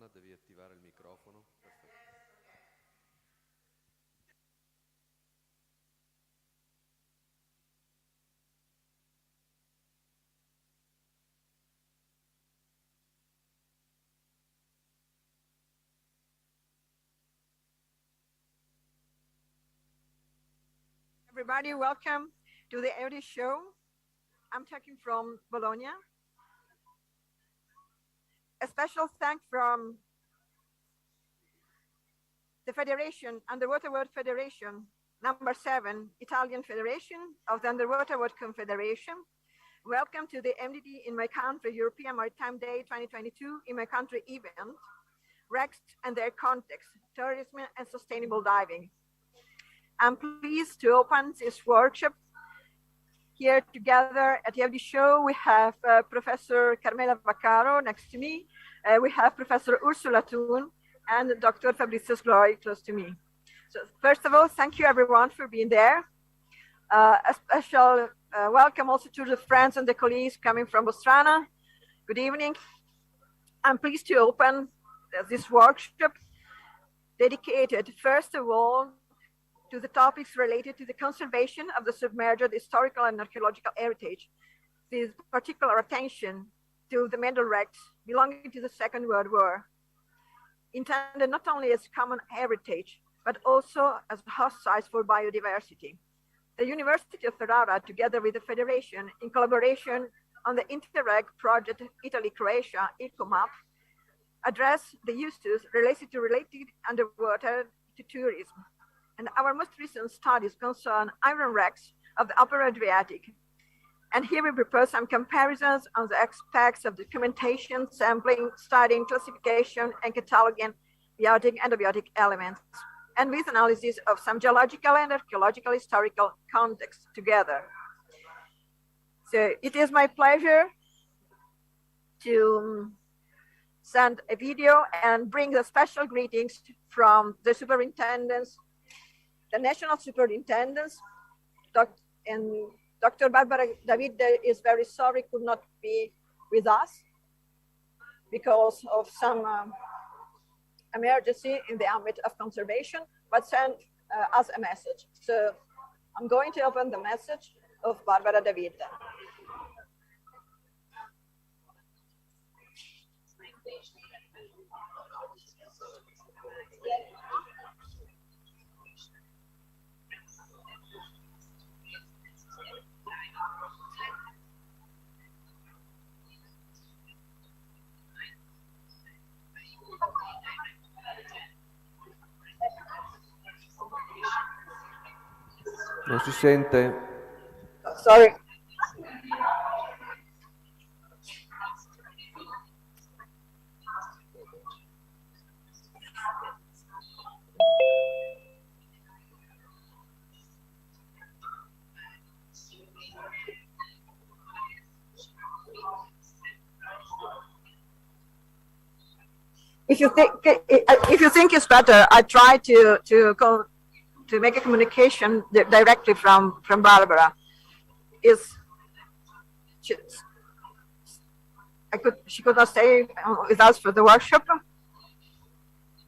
Pastrana, devi attivare il microfono. Perfetto. Everybody, welcome to the Audi show. I'm talking from Bologna. A special thanks from the Federation, Underwater World Federation, number 7, Italian Federation of the Underwater World Confederation. Welcome to the MDD in my country, European Maritime Day 2022 in my country event, wrecks and their context, tourism and sustainable diving. I'm pleased to open this workshop. Here together at the FD show, we have Professor Carmela Vaccaro next to me. We have Professor Ursula Thun and Dr. Fabrizio Sgloi close to me. So first of all, thank you everyone for being there. A special welcome also to the friends and the colleagues coming from Pastrana. Good evening. I'm pleased to open this workshop dedicated first of all to the topics related to the conservation of the submerged historical and archaeological heritage, with particular attention to the medal wrecks belonging to the Second World War, intended not only as common heritage, but also as host sites for biodiversity. The University of Ferrara, together with the Federation, in collaboration on the Interreg project Italy-Croatia EcoMap, address the uses related to underwater to tourism. And our most recent studies concern iron wrecks of the Upper Adriatic. And here we propose some comparisons on the aspects of documentation, sampling, studying, classification, and cataloging biotic and abiotic elements, and with analysis of some geological and archaeological historical context together. So it is my pleasure to send a video and bring the special greetings from the superintendents, the national superintendents, and Dr. Barbara David is very sorry could not be with us because of some emergency in the ambit of conservation, but sent us a message. So I'm going to open the message of Barbara David. Non si sente. Sorry. If you think it's better, I try to make a communication directly from Barbara. She could not stay with us for the workshop.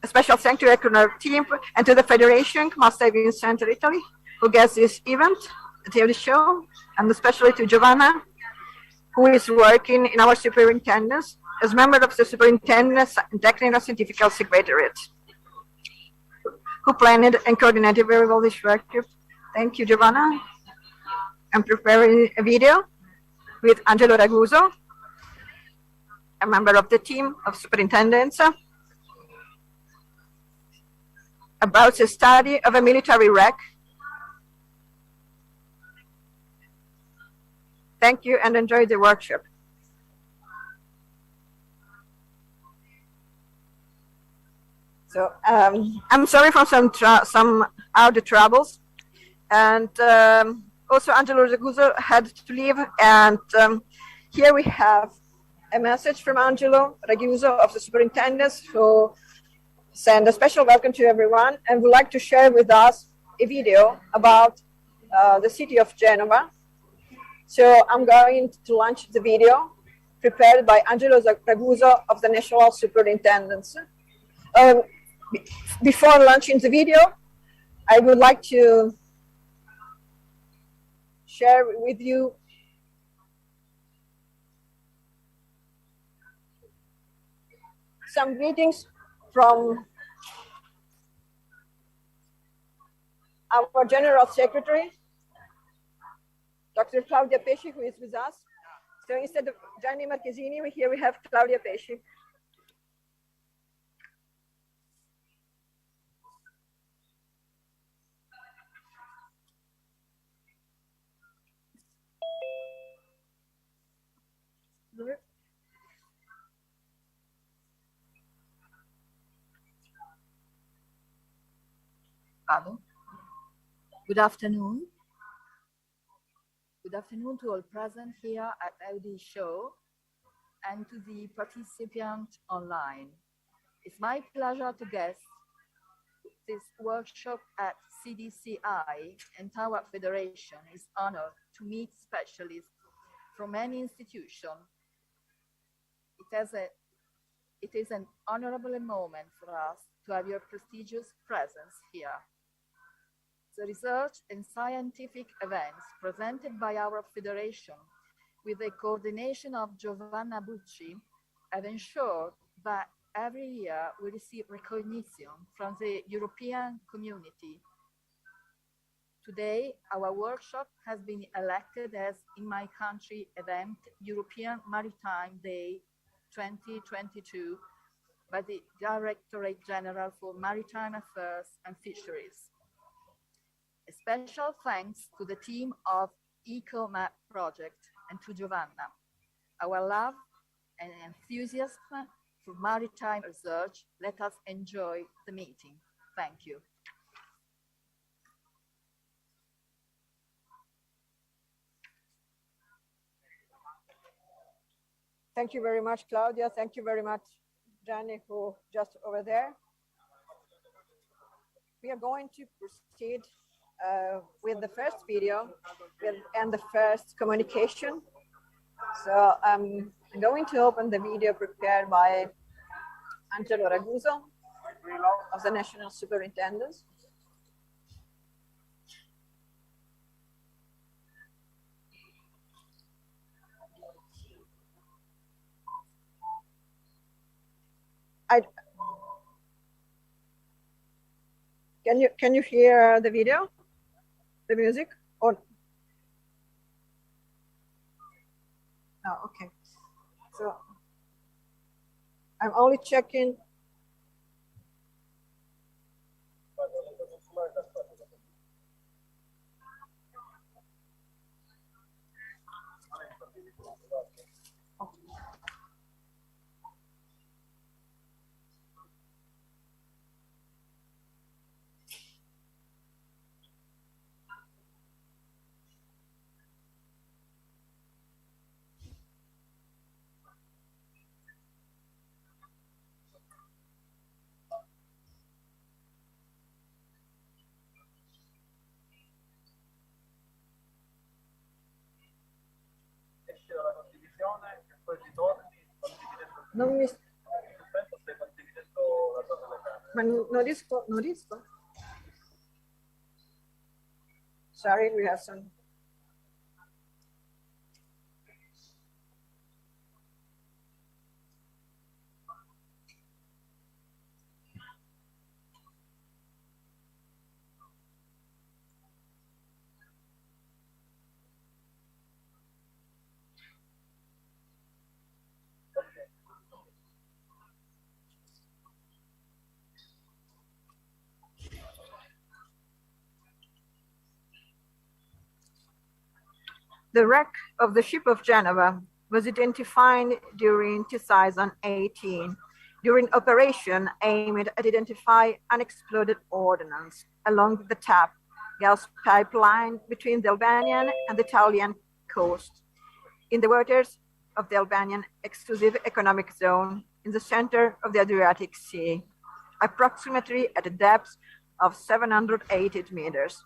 A special thank you to our team and to the Federation, Must Diving Center Italy, who gets this event at the show, and especially to Giovanna, who is working in our superintendence as member of the superintendent's technical scientific secretariat, who planned and coordinated very well this workshop. Thank you, Giovanna. I'm preparing a video with Angelo Raguso, a member of the team of superintendents, about the study of a military wreck. Thank you and enjoy the workshop. So I'm sorry for some audio troubles, and also Angelo Raguso had to leave, and here we have a message from Angelo Raguso of the superintendents, who send a special welcome to everyone and would like to share with us a video about the city of Genova. So I'm going to launch the video prepared by Angelo Raguso of the National Superintendents. Before launching the video, I would like to share with you some greetings from our General Secretary, Dr. Claudia Pesci, who is with us. So instead of Gianni Marchesini, here we have Claudia Pesci. Good afternoon. Good afternoon to all present here at Audi Show and to the participants online. It's my pleasure to guest this workshop at CDCI, and our federation is honored to meet specialists from many institutions. It is an honorable moment for us to have your prestigious presence here. The research and scientific events presented by our federation with the coordination of Giovanna Bucci have ensured that every year we receive recognition from the European community. Today, our workshop has been elected as In My Country event European Maritime Day 2022 by the Directorate General for Maritime Affairs and Fisheries. A special thanks to the team of EcoMap project and to Giovanna. Our love and enthusiasm for maritime research let us enjoy the meeting. Thank you. Thank you very much, Claudia. Thank you very much, Gianni, who just over there. We are going to proceed with the first video and the first communication. So I'm going to open the video prepared by Angelo Raguso of the National Superintendents. Can you hear the video? The music? Or oh, okay. So I'm only checking. Non mi... Ma non riesco. Sorry, we have some. The wreck of the ship of Genova was identified during 2018 during operation aimed at identify unexploded ordnance along the TAP gas pipeline between the Albanian and the Italian coast in the waters of the Albanian exclusive economic zone in the center of the Adriatic Sea, approximately at a depth of 780 meters.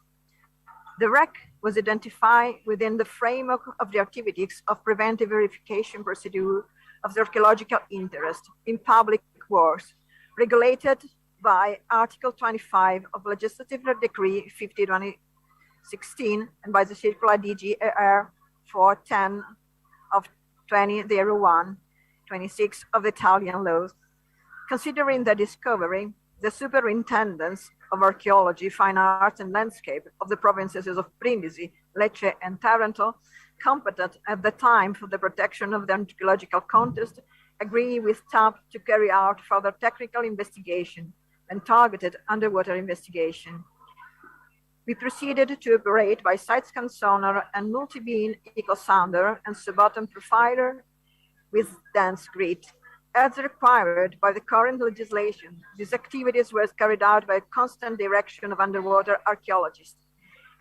The wreck was identified within the framework of the activities of preventive verification procedure of the archaeological interest in public works, regulated by Article 25 of Legislative Decree 50/2016 and by the Circular DG-AR 410 of 2001/26 of the Italian laws. Considering the discovery, the superintendents of archaeology, fine arts, and landscape of the provinces of Brindisi, Lecce, and Taranto, competent at the time for the protection of the archaeological contest, agree with TAP to carry out further technical investigation and targeted underwater investigation. We proceeded to operate by side-scan sonar and multi-beam echo sounder and sub-bottom profiler with dense grid. As required by the current legislation, these activities were carried out by constant direction of underwater archaeologists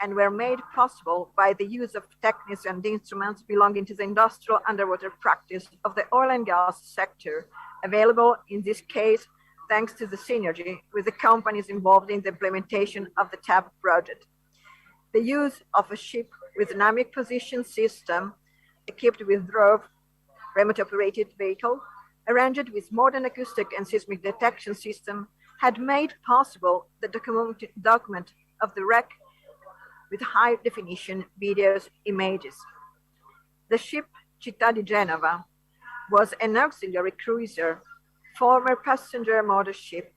and were made possible by the use of techniques and instruments belonging to the industrial underwater practice of the oil and gas sector, available in this case thanks to the synergy with the companies involved in the implementation of the TAP project. The use of a ship with dynamic position system equipped with ROV, remote operated vehicle, arranged with modern acoustic and seismic detection system, had made possible the document of the wreck with high definition videos images. The ship Città di Genova was an auxiliary cruiser, former passenger motor ship,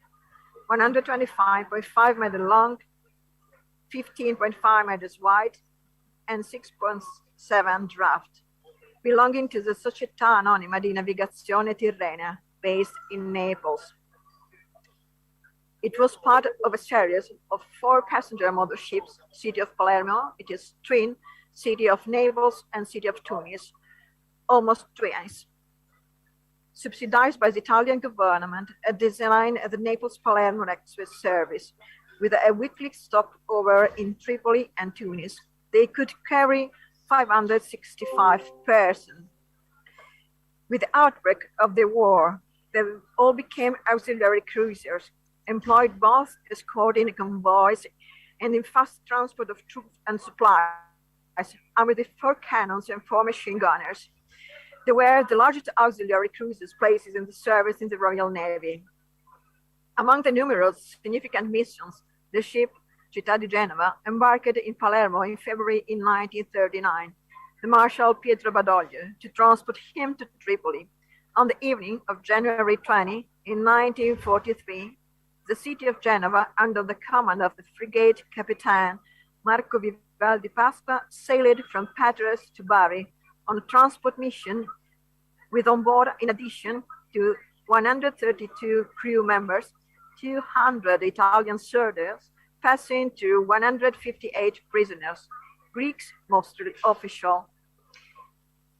125.5 meters long, 15.5 meters wide, and 6.7 draft, belonging to the Società Anonima di Navigazione Tirrenia, based in Naples. It was part of a series of 4 passenger motor ships, City of Palermo, it is twin, City of Naples, and City of Tunis, almost twice. Subsidized by the Italian government, a design at the Naples-Palermo Express service, with a weekly stopover in Tripoli and Tunis. They could carry 565 persons. With the outbreak of the war, they all became auxiliary cruisers, employed both escorting convoys and in fast transport of troops and supplies, armed with 4 cannons and 4 machine gunners. They were the largest auxiliary cruisers placed in the service in the Royal Navy. Among the numerous significant missions, the ship Città di Genova embarked in Palermo in February in 1939, the Marshal Pietro Badoglio, to transport him to Tripoli. On the evening of January 20, in 1943, the city of Genova, under the command of the frigate Capitan Marco Vivaldi Pasqua, sailed from Patras to Bari on a transport mission with on board, in addition to 132 crew members, 200 Italian soldiers, passing to 158 prisoners, Greeks, mostly official.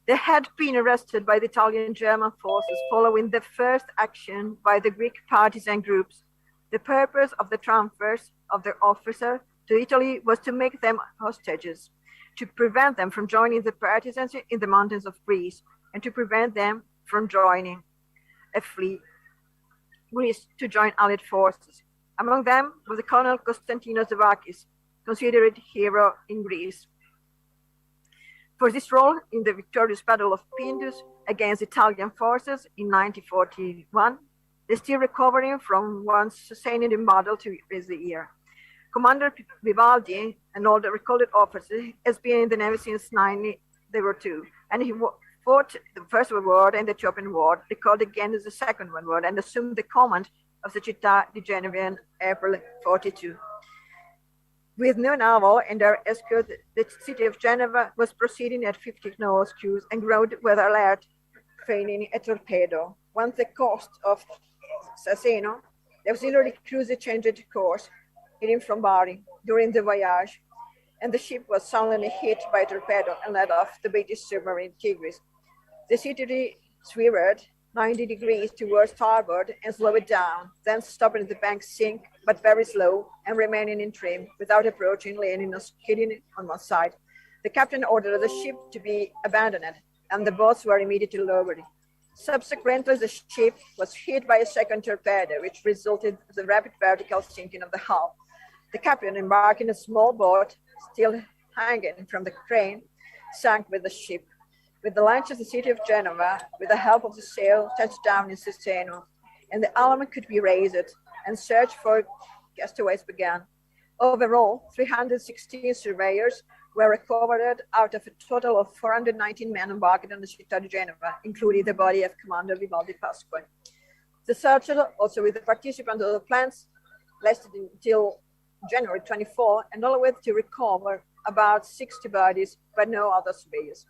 They had been arrested by the Italian German forces following the first action by the Greek partisan groups. The purpose of the transfers of their officer to Italy was to make them hostages, to prevent them from joining the partisans in the mountains of Greece, and to prevent them from joining a fleet Greece to join Allied forces. Among them was the Colonel Konstantinos Zavakis, considered hero in Greece. For this role in the victorious Battle of Pindus against Italian forces in 1941, they still recovering from one sustained in battle 2 years a year. Commander Vivaldi, an older recalled officer, has been in the Navy since 1902, and he fought the First World War and the Ethiopian War, recalled again as the Second World War, and assumed the command of the Città di Genova in April 42. With no naval and air escort, the city of Genova was proceeding at 50 knots cruise and ground weather alert, feigning a torpedo. Once the coast of Sassino, the auxiliary cruiser changed course, heading from Bari during the voyage, and the ship was suddenly hit by a torpedo and led off the British submarine Tigris. The city swerved 90 degrees towards starboard and slowed it down, then stopping at the bank sink, but very slow, and remaining in trim without approaching, landing or skidding on one side. The captain ordered the ship to be abandoned, and the boats were immediately lowered. Subsequently, the ship was hit by a second torpedo, which resulted in the rapid vertical sinking of the hull. The captain embarked in a small boat, still hanging from the crane sank with the ship. With the launch of the city of Genova, with the help of the sail, touched down in Sisteno, and the alarm could be raised, and search for castaways began. Overall, 316 surveyors were recovered out of a total of 419 men embarked on the Città di Genova, including the body of Commander Vivaldi Pasqua. The search, also with the participants of the plans, lasted until January 24 and allowed to recover about 60 bodies, but no other surveyors.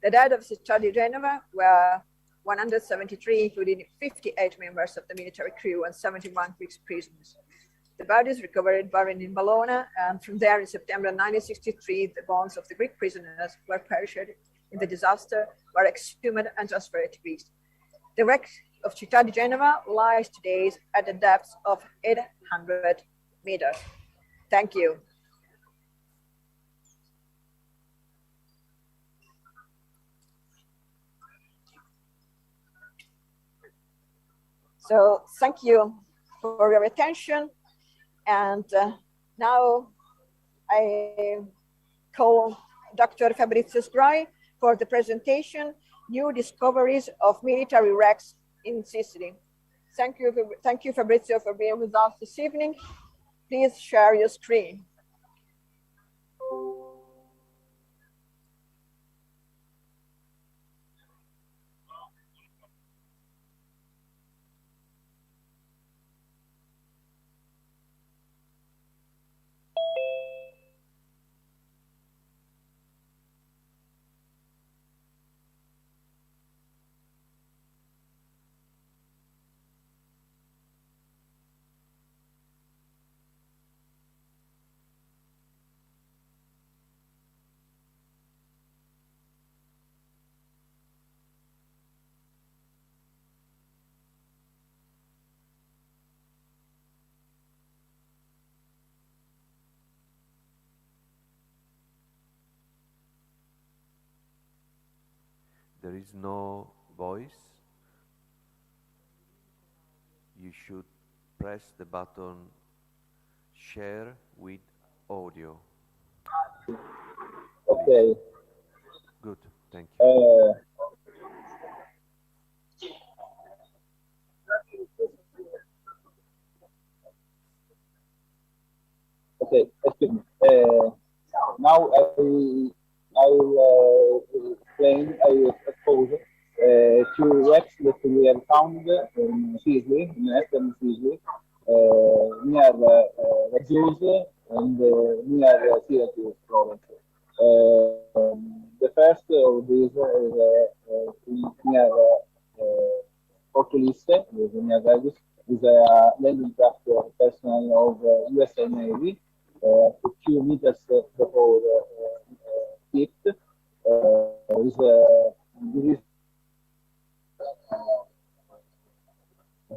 The dead of Città di Genova were 173, including 58 members of the military crew and 71 Greek prisoners. The bodies recovered buried in Bologna, and from there in September 1963, the bones of the Greek prisoners were perished in the disaster, were exhumed and transferred to Greece. The wreck of Città di Genova lies today at a depth of 800 meters. Thank you. So thank you for your attention. And now I call Dr. Fabrizio Sbrai for the presentation, New Discoveries of Military Wrecks in Sicily. Thank you, Fabrizio, for being with us this evening. Please share your screen. There is no voice. You should press the button share with audio. Okay. Good, thank you. Okay, excuse me. Now I will expose two wrecks that we have found in Sicily, in Eastern Sicily, near Raguse and near Syracuse province. The first of these is near Portolisse, near Raguse, is a landing craft personnel of USA Navy, a few meters before it.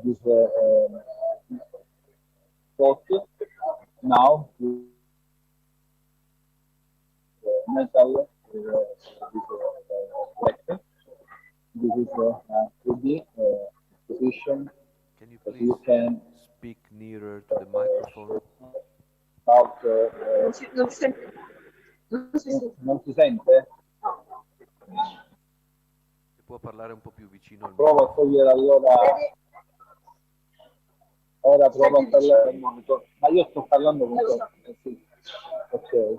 This spot now metal this this is a 3D position. Can you please speak nearer to the microphone? About, Non si sente? Si può parlare un po' più vicino al Provo a microfono. togliere allora. Ora provo a parlare al monitor. Ma io sto parlando con te. Sì. Ok.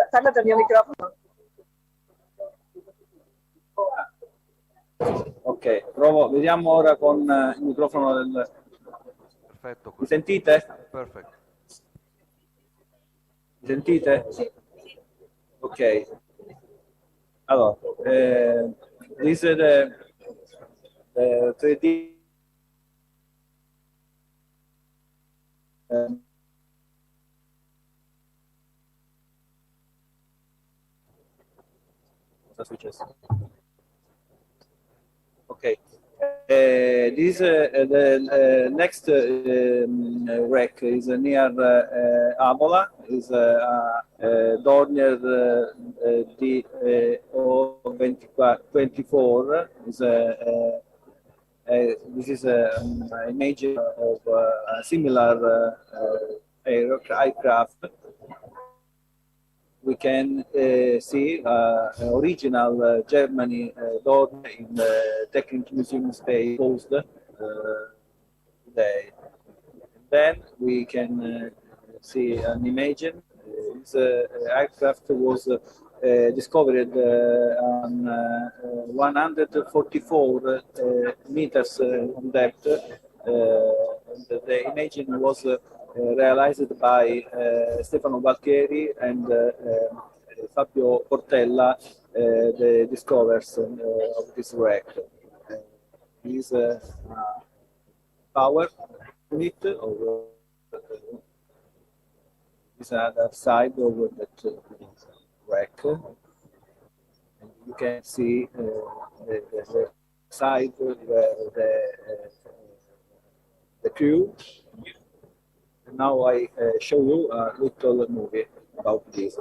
Tagliate il mio microfono. Ok, provo, vediamo ora con il microfono del. Perfetto. Mi sentite? Perfetto. Mi sentite? Sì. Ok. Allora, this is the 3D cosa è successo? Ok. This the next wreck is near Avola, is Dornier D 24 is this is an image of a similar aircraft. we can see original Germany door in the Technical Museum space closed today. Then we can see an image. This aircraft was discovered on 144 meters in depth. And the imaging was realized by Stefano Valcheri and Fabio Portella, the discoverers of this wreck. Is power unit or is another side of that wreck. And you can see the side where the crew. And now I show you a little movie about this.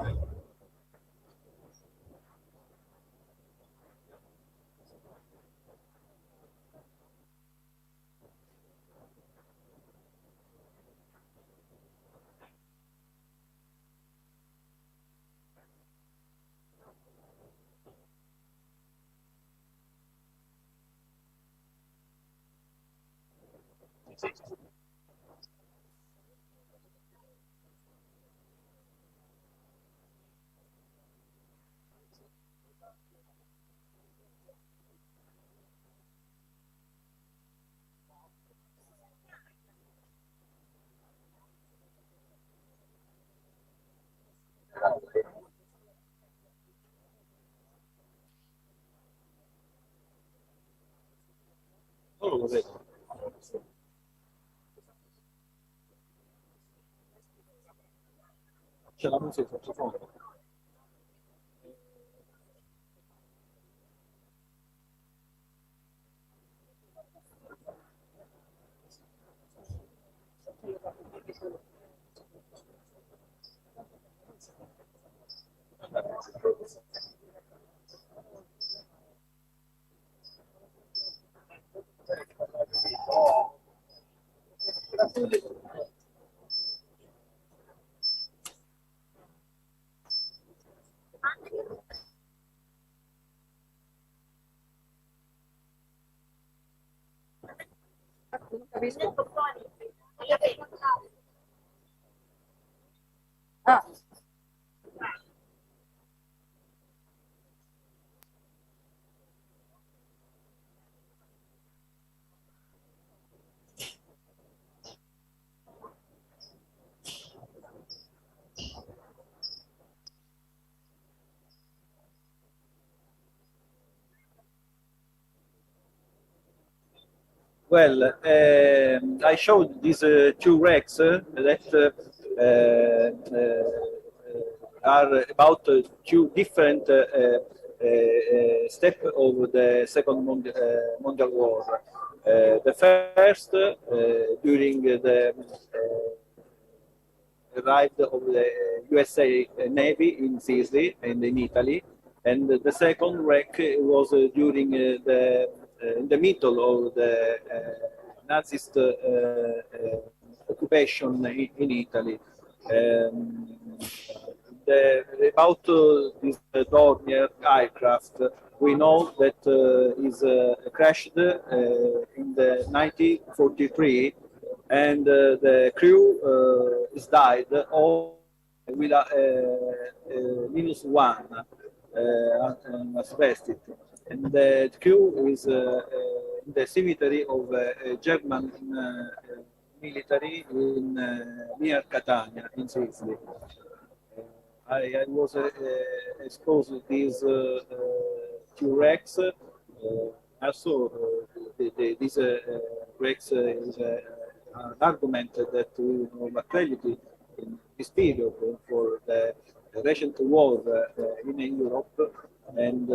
Non lo vedo. C'è la musica sottofondo. Ah. Well, I showed these two wrecks that are about two different steps of the Second Mondial War. The first, during the arrived of the USA Navy in Sicily and in Italy, and the second wreck was during in the middle of the Nazist occupation in Italy. About this Dornier aircraft, we know that is crashed in the 1943, and the crew is died all with -1 arrested, and the crew is in the cemetery of German military in near Catania in Sicily. I was exposed to these two wrecks. Also, this wrecks is an argument that we have actuality in this period for the recent war in Europe, and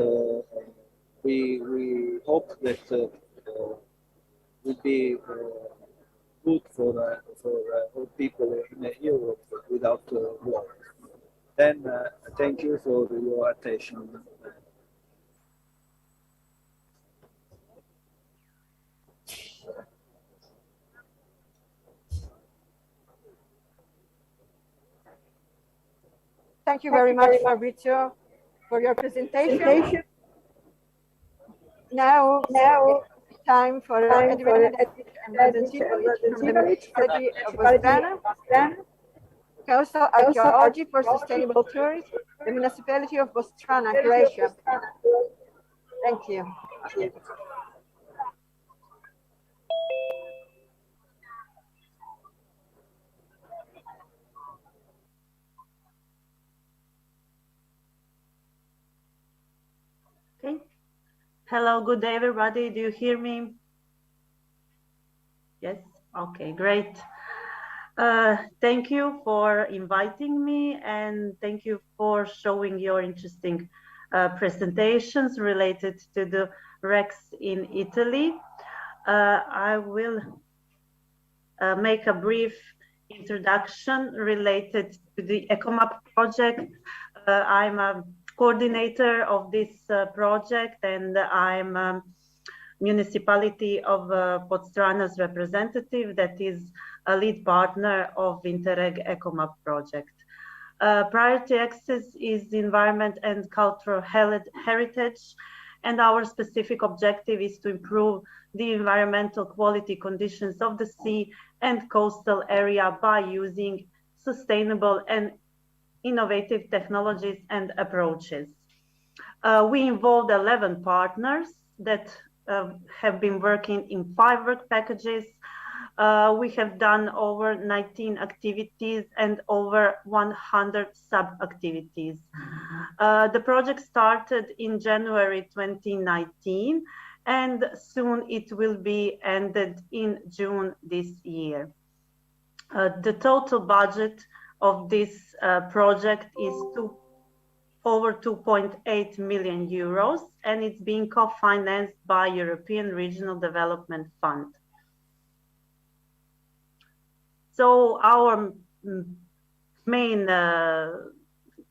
we hope that will be good for all people in Europe without war. Then thank you for your attention. Thank you very much, Fabrizio, for your presentation. Now it's time for Edwin and Radensipovic from the Municipality of Pastrana, Coastal Archaeology for Sustainable Tourism, the Municipality of Pastrana, Croatia. Thank you. Okay. Hello, good day, everybody. Do you hear me? Yes? Okay, great. Thank you for inviting me, and thank you for showing your interesting presentations related to the wrecks in Italy. I will make a brief introduction related to the EcoMap project. I'm a coordinator of this project, and I'm municipality of Pastrana's representative that is a lead partner of Interreg EcoMap project. Priority access is environment and cultural heritage, and our specific objective is to improve the environmental quality conditions of the sea and coastal area by using sustainable and innovative technologies and approaches. We involved 11 partners that have been working in 5 work packages. We have done over 19 activities and over 100 sub-activities. The project started in January 2019, and soon it will be ended in June this year. The total budget of this project is over 2.8 million euros, and it's being co-financed by European Regional Development Fund. So our main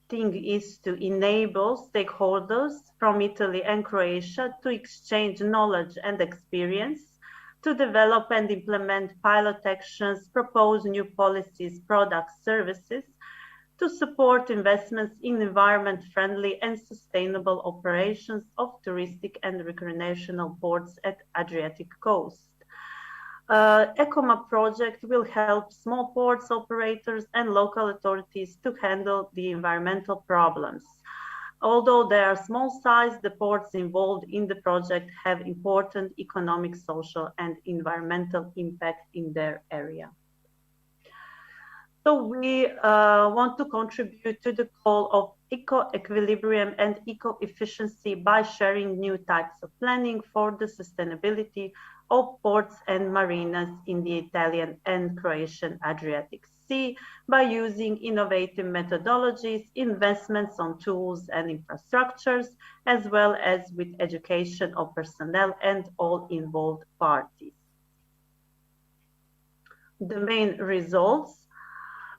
thing is to enable stakeholders from Italy and Croatia to exchange knowledge and experience, to develop and implement pilot actions, propose new policies, products, services, to support investments in environment-friendly and sustainable operations of touristic and recreational ports at Adriatic coast. EcoMap project will help small ports operators and local authorities to handle the environmental problems. Although they are small size, the ports involved in the project have important economic, social, and environmental impact in their area. So we want to contribute to the goal of eco-equilibrium and eco-efficiency by sharing new types of planning for the sustainability of ports and marinas in the Italian and Croatian Adriatic Sea by using innovative methodologies, investments on tools and infrastructures, as well as with education of personnel and all involved parties. The main results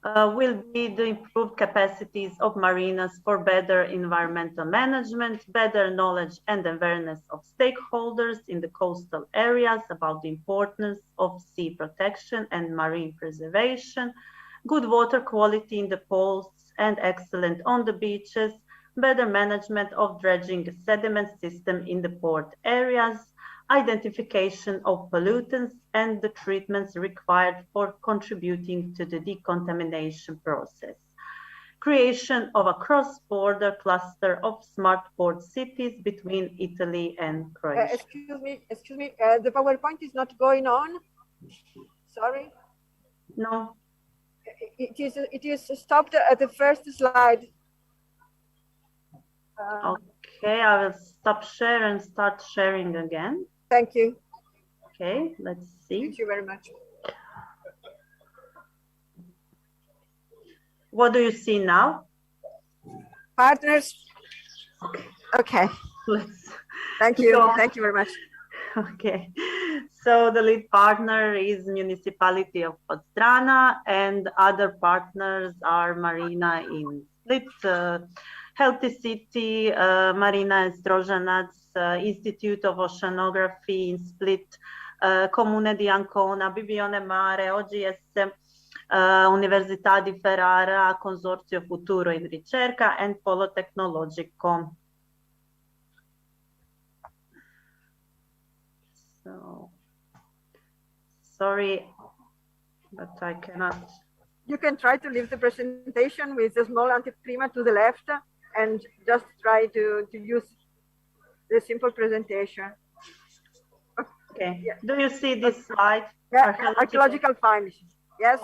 will be the improved capacities of marinas for better environmental management, better knowledge and awareness of stakeholders in the coastal areas about the importance of sea protection and marine preservation, good water quality in the ports and excellent on the beaches, better management of dredging sediment system in the port areas, identification of pollutants and the treatments required for contributing to the decontamination process. Creation of a cross-border cluster of smart port cities between Italy and Croatia. Excuse me, the PowerPoint is not going on. Sorry. No. It is stopped at the first slide. Okay, I will stop share and start sharing again. Thank you. Okay, let's see. Thank you very much. What do you see now? Partners. Okay. Thank you. So, thank you very much. Okay, so the lead partner is Municipality of Pastrana, and other partners are Marina in Split, Healthy City, Marina Strožanac, Institute of Oceanography in Split, Comune di Ancona, Bibione Mare, OGS, Università di Ferrara, Consorzio Futuro in Ricerca, and Polo Tecnologico. So, sorry, but I cannot. You can try to leave the presentation with the small anteprima to the left and just try to use the simple presentation. Okay. Yeah. Do you see this slide? Yeah, archaeological findings. Yes.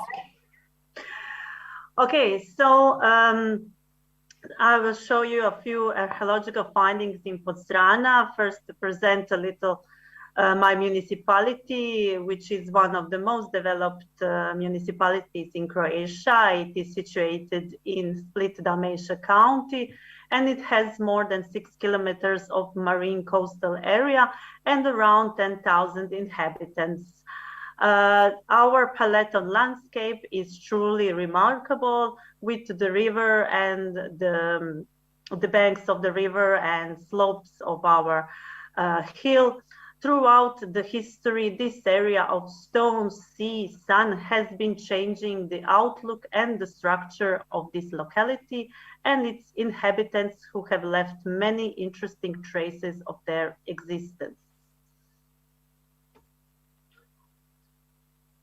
Okay, so I will show you a few archaeological findings in Pastrana. First, to present a little my municipality, which is one of the most developed municipalities in Croatia. It is situated in Split, Dalmatia County, and it has more than 6 kilometers of marine coastal area and around 10,000 inhabitants. Our Palaton landscape is truly remarkable, with the river and the banks of the river and slopes of our hill. Throughout the history, this area of stone, sea, sun has been changing the outlook and the structure of this locality and its inhabitants, who have left many interesting traces of their existence.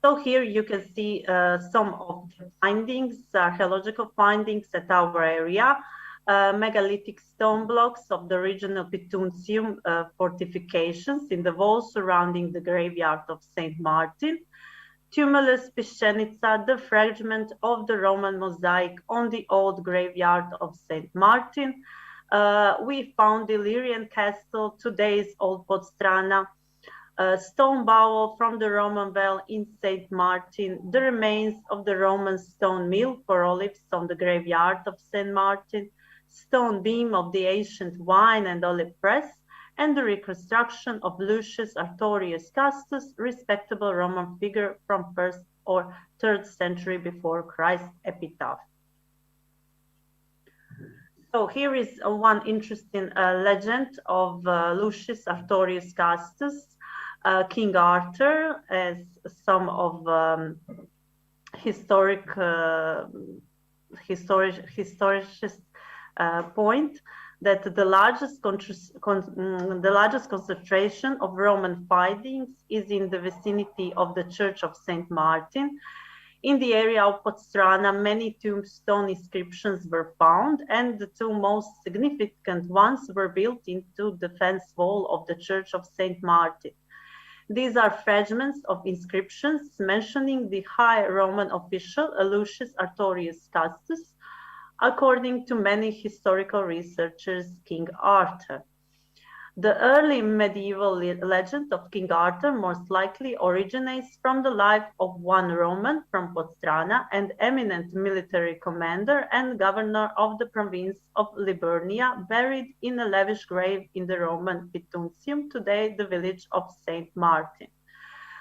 So here you can see some of the findings, archaeological findings at our area. Megalithic stone blocks of the original Pittuntium fortifications in the walls surrounding the graveyard of Saint Martin. Tumulus Piscenica, the fragment of the Roman mosaic on the old graveyard of Saint Martin. We found the Illyrian castle, today's old Pastrana. Stone bowl from the Roman well in Saint Martin, the remains of the Roman stone mill for olives on the graveyard of Saint Martin, stone beam of the ancient wine and olive press, and the reconstruction of Lucius Artorius Castus, respectable Roman figure from 1st or 3rd century before Christ epitaph. So here is one interesting legend of Lucius Artorius Castus, King Arthur, as some of historicists point that the largest concentration of Roman findings is in the vicinity of the Church of Saint Martin. In the area of Pastrana, many tombstone inscriptions were found, and the two most significant ones were built into the fence wall of the Church of Saint Martin. These are fragments of inscriptions mentioning the high Roman official Lucius Artorius Castus, according to many historical researchers, King Arthur. The early medieval legend of King Arthur most likely originates from the life of one Roman from Pastrana, and eminent military commander and governor of the province of Liburnia, buried in a lavish grave in the Roman Pittuntium, today the village of Saint Martin.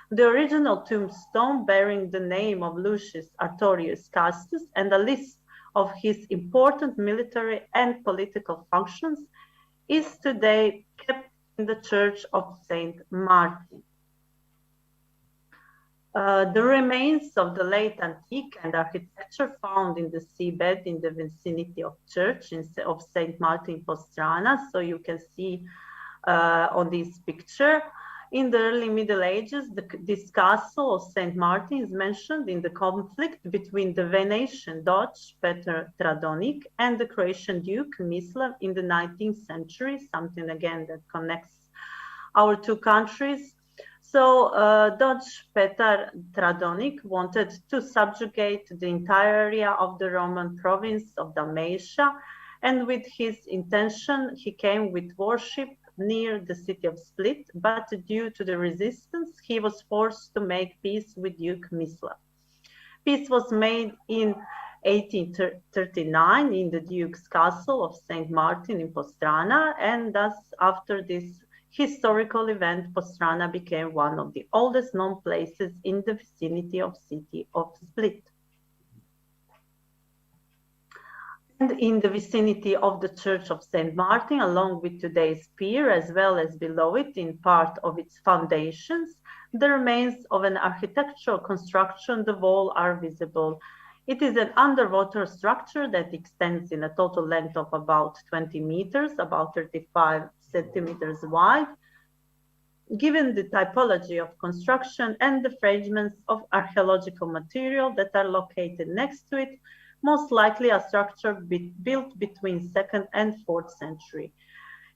The original tombstone bearing the name of Lucius Artorius Castus and a list of his important military and political functions is today kept in the Church of Saint Martin. The remains of the late antique and architecture found in the seabed in the vicinity of Church of Saint Martin Pastrana, so you can see on this picture. In the early Middle Ages, this castle of Saint Martin is mentioned in the conflict between the Venetian Doge Petar Tradonic and the Croatian Duke Mislav in the 19th century, something again that connects our two countries. So Doge Petar Tradonic wanted to subjugate the entire area of the Roman province of Dalmatia, and with his intention he came with worship near the city of Split, but due to the resistance, he was forced to make peace with Duke Mislav. Peace was made in 1839 in the Duke's castle of Saint Martin in Pastrana, and thus after this historical event, Pastrana became one of the oldest known places in the vicinity of city of Split. And in the vicinity of the Church of St. Martin, along with today's pier, as well as below it in part of its foundations, the remains of an architectural construction, the wall, are visible. It is an underwater structure that extends in a total length of about 20 meters, about 35 centimeters wide. Given the typology of construction and the fragments of archaeological material that are located next to it, most likely a structure built between 2nd and 4th century.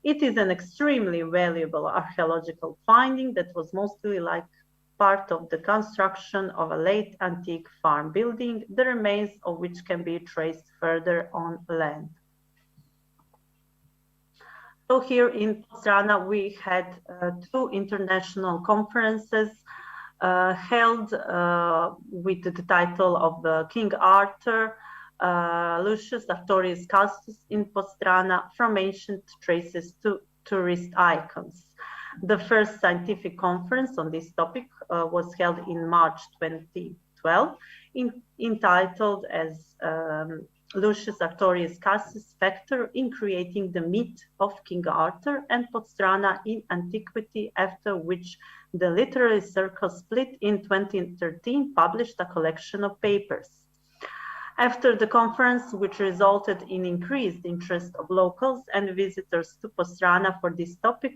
It is an extremely valuable archaeological finding that was mostly like part of the construction of a late antique farm building, the remains of which can be traced further on land. So here in Pastrana, we had 2 international conferences held with the title of King Arthur, Lucius Artorius Castus in Pastrana, from ancient traces to tourist icons. The first scientific conference on this topic was held in March 2012, entitled as Lucius Artorius Castus Factor in Creating the Myth of King Arthur and Pastrana in Antiquity, after which the literary circle split in 2013 published a collection of papers. After the conference, which resulted in increased interest of locals and visitors to Pastrana for this topic,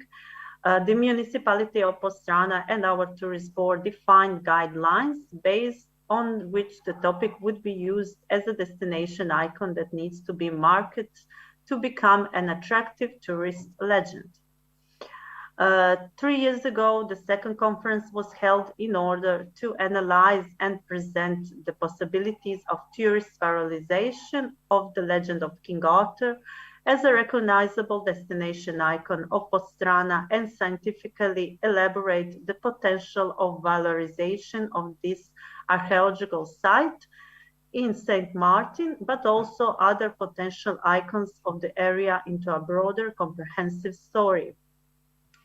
the municipality of Pastrana and our tourist board defined guidelines based on which the topic would be used as a destination icon that needs to be marketed to become an attractive tourist legend. 3 years ago, the second conference was held in order to analyze and present the possibilities of tourist valorization of the legend of King Arthur as a recognizable destination icon of Pastrana and scientifically elaborate the potential of valorization of this archaeological site in St. Martin, but also other potential icons of the area into a broader comprehensive story.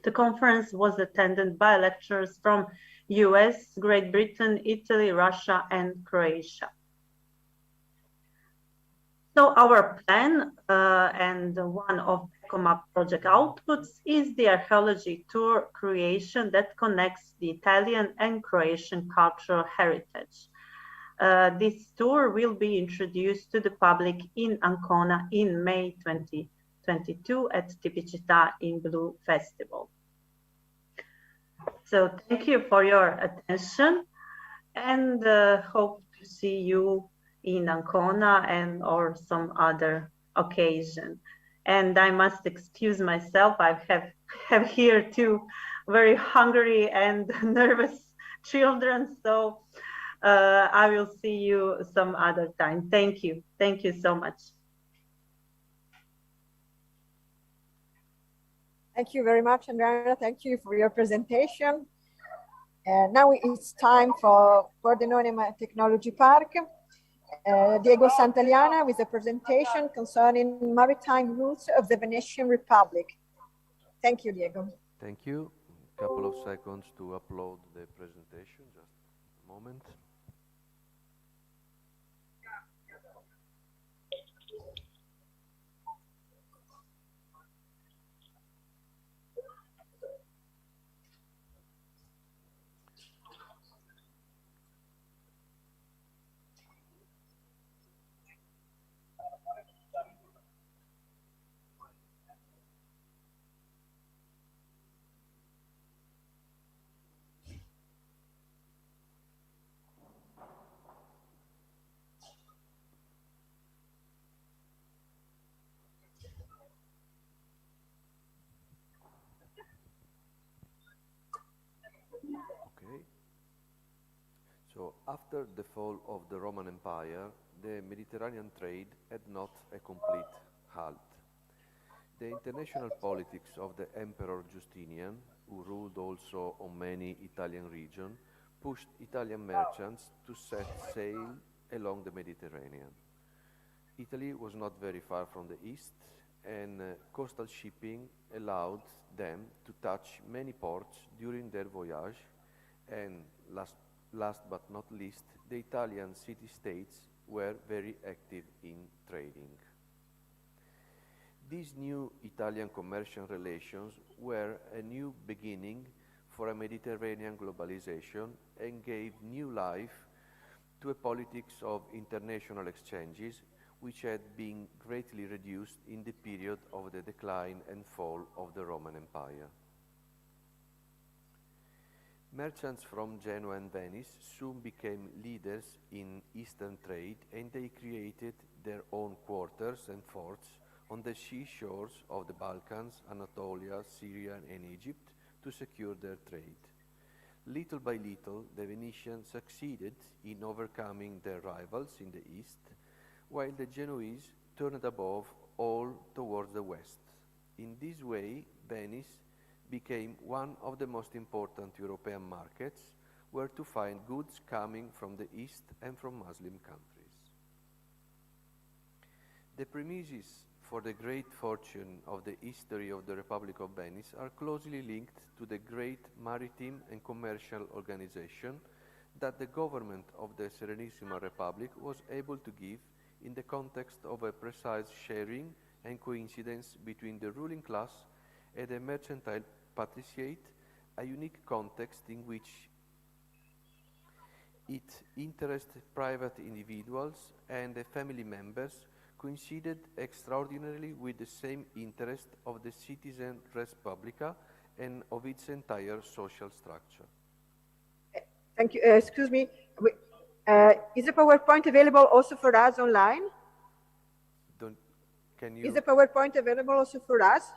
The conference was attended by lecturers from US, Great Britain, Italy, Russia, and Croatia. So our plan and one of ECOMAP project outputs is the archaeology tour creation that connects the Italian and Croatian cultural heritage. This tour will be introduced to the public in Ancona in May 2022 at Tipicità in Blue Festival. So thank you for your attention, and hope to see you in Ancona and or some other occasion. And I must excuse myself, I have here 2 very hungry and nervous children, so I will see you some other time. Thank you so much. Thank you very much, Andrea. Thank you for your presentation. Now it's time for Pordenone Technology Park. Diego Santaliana with a presentation concerning maritime routes of the Venetian Republic. Thank you, Diego. Thank you. A couple of seconds to upload the presentation, just a moment. So after the fall of the Roman Empire, the Mediterranean trade had not a complete halt. The international politics of the Emperor Justinian, who ruled also on many Italian regions, pushed Italian merchants to set sail along the Mediterranean. Italy was not very far from the east, and coastal shipping allowed them to touch many ports during their voyage, and last but not least, the Italian city-states were very active in trading. These new Italian commercial relations were a new beginning for a Mediterranean globalization and gave new life to a politics of international exchanges which had been greatly reduced in the period of the decline and fall of the Roman Empire. Merchants from Genoa and Venice soon became leaders in eastern trade, and they created their own quarters and forts on the seashores of the Balkans, Anatolia, Syria, and Egypt to secure their trade. Little by little, the Venetians succeeded in overcoming their rivals in the east, while the Genoese turned above all towards the west. In this way, Venice became one of the most important European markets where to find goods coming from the east and from Muslim countries. The premises for the great fortune of the history of the Republic of Venice are closely linked to the great maritime and commercial organization that the government of the Serenissima Republic was able to give in the context of a precise sharing and coincidence between the ruling class and the mercantile patriciate, a unique context in which it interested private individuals and the family members coincided extraordinarily with the same interest of the citizen res publica and of its entire social structure. Thank you. Excuse me. Is the PowerPoint available also for us online? Is the PowerPoint available also for us?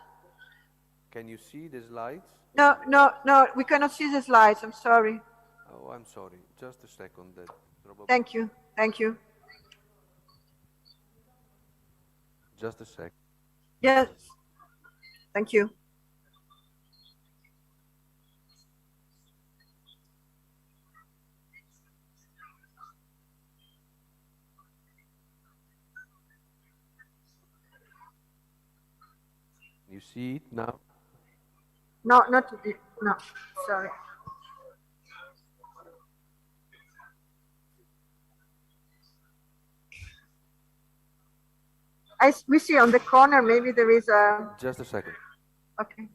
Can you see the slides? No, we cannot see the slides. I'm sorry. Oh, I'm sorry. Just a second. Thank you. Just a sec. Yes. Thank you. You see it now? No, sorry. We see on the corner, maybe there is a... Just a second. Okay.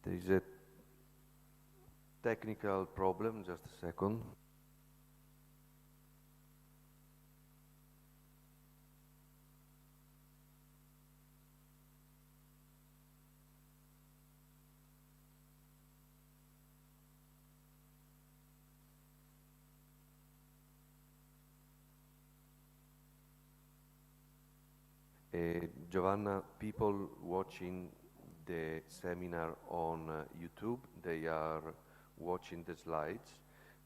There is a technical problem, just a second. Giovanna, people watching the seminar on YouTube, they are watching the slides.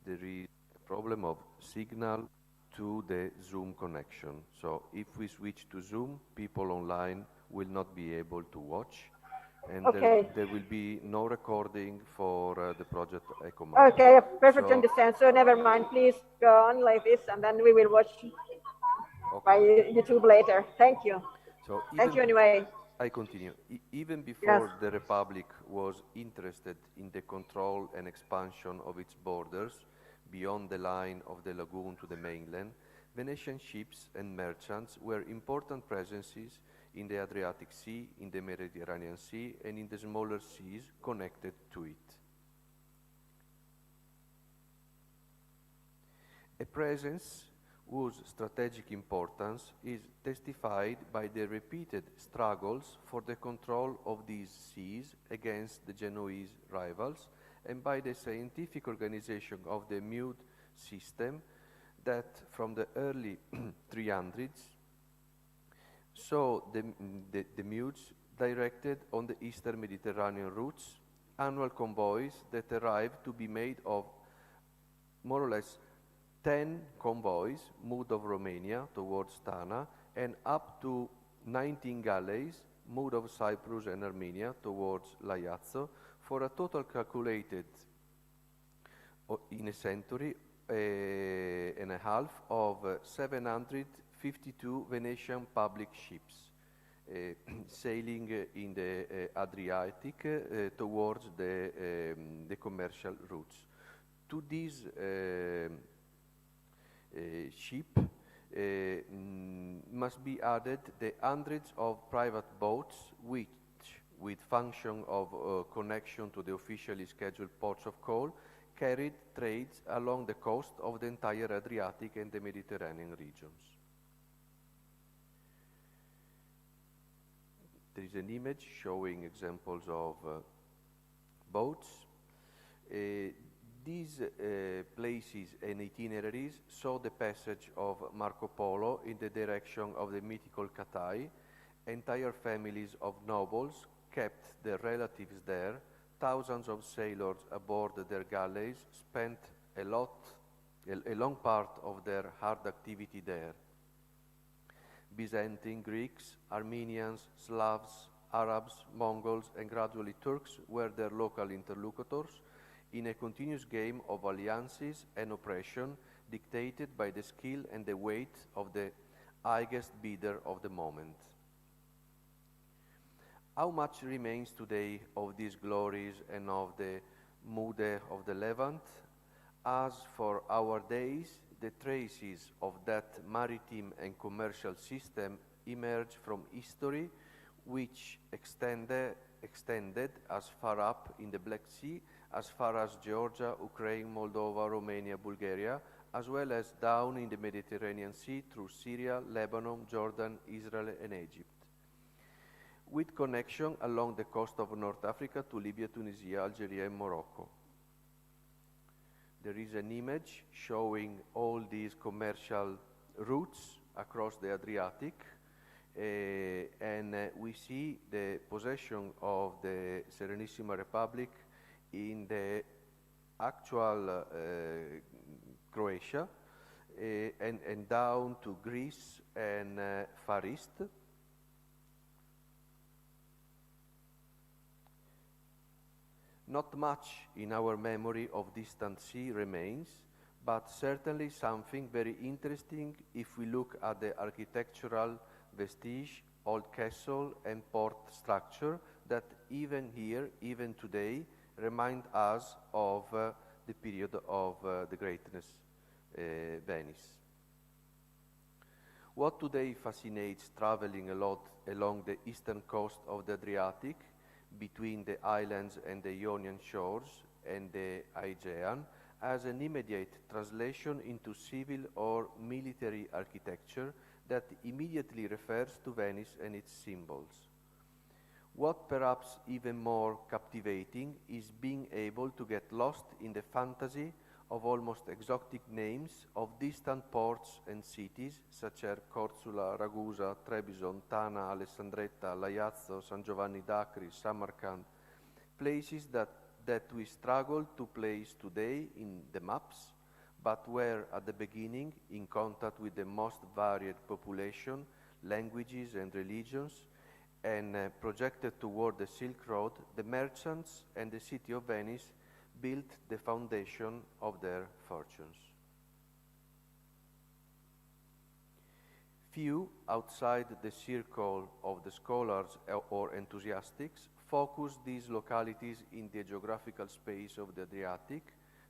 There is a problem of signal to the Zoom connection. So if we switch to Zoom, people online will not be able to watch. And okay. there will be no recording for the project EcoMap. Okay, I perfectly understand. So never mind, please go on like this and then we will watch by YouTube later. Thank you. So thank you anyway. I continue. Even before the Republic was interested in the control and expansion of its borders beyond the line of the lagoon to the mainland, Venetian ships and merchants were important presences in the Adriatic Sea, in the Mediterranean Sea, and in the smaller seas connected to it. A presence whose strategic importance is testified by the repeated struggles for the control of these seas against the Genoese rivals and by the scientific organization of the mute system that from the early 300s saw the mutes directed on the eastern Mediterranean routes, annual convoys that arrived to be made of more or less 10 convoys moved of Romania towards Tana and up to 19 galleys moved of Cyprus and Armenia towards Laiazzo for a total calculated in a century and a half of 752 Venetian public ships sailing in the Adriatic towards the commercial routes. To these ships must be added the hundreds of private boats which, with function of connection to the officially scheduled ports of call, carried trades along the coast of the entire Adriatic and the Mediterranean regions. There is an image showing examples of boats. These places and itineraries saw the passage of Marco Polo in the direction of the mythical Cathay. Entire families of nobles kept their relatives there. Thousands of sailors aboard their galleys spent a long part of their hard activity there. Byzantine Greeks, Armenians, Slavs, Arabs, Mongols, and gradually Turks were their local interlocutors in a continuous game of alliances and oppression dictated by the skill and the weight of the highest bidder of the moment. How much remains today of these glories and of the Mude of the Levant? As for our days, the traces of that maritime and commercial system emerge from history, which extended as far up in the Black Sea, as far as Georgia, Ukraine, Moldova, Romania, Bulgaria, as well as down in the Mediterranean Sea through Syria, Lebanon, Jordan, Israel, and Egypt, with connection along the coast of North Africa to Libya, Tunisia, Algeria, and Morocco. There is an image showing all these commercial routes across the Adriatic, and we see the possession of the Serenissima Republic in the actual Croatia, and down to Greece and Far East. Not much in our memory of distant sea remains, but certainly something very interesting if we look at the architectural vestige, old castle and port structure that even here, even today, remind us of the period of the greatness Venice. What today fascinates traveling a lot along the eastern coast of the Adriatic, between the islands and the Ionian shores and the Aegean, as an immediate translation into civil or military architecture that immediately refers to Venice and its symbols. What perhaps even more captivating is being able to get lost in the fantasy of almost exotic names of distant ports and cities such as Cortula, Ragusa, Trebizond, Tana, Alessandretta, Laiazzo, San Giovanni d'Acri, Samarkand, places that we struggle to place today in the maps, but were at the beginning in contact with the most varied population, languages and religions, and projected toward the Silk Road, the merchants and the city of Venice built the foundation of their fortunes. Few outside the circle of the scholars or enthusiasts focus these localities in the geographical space of the Adriatic,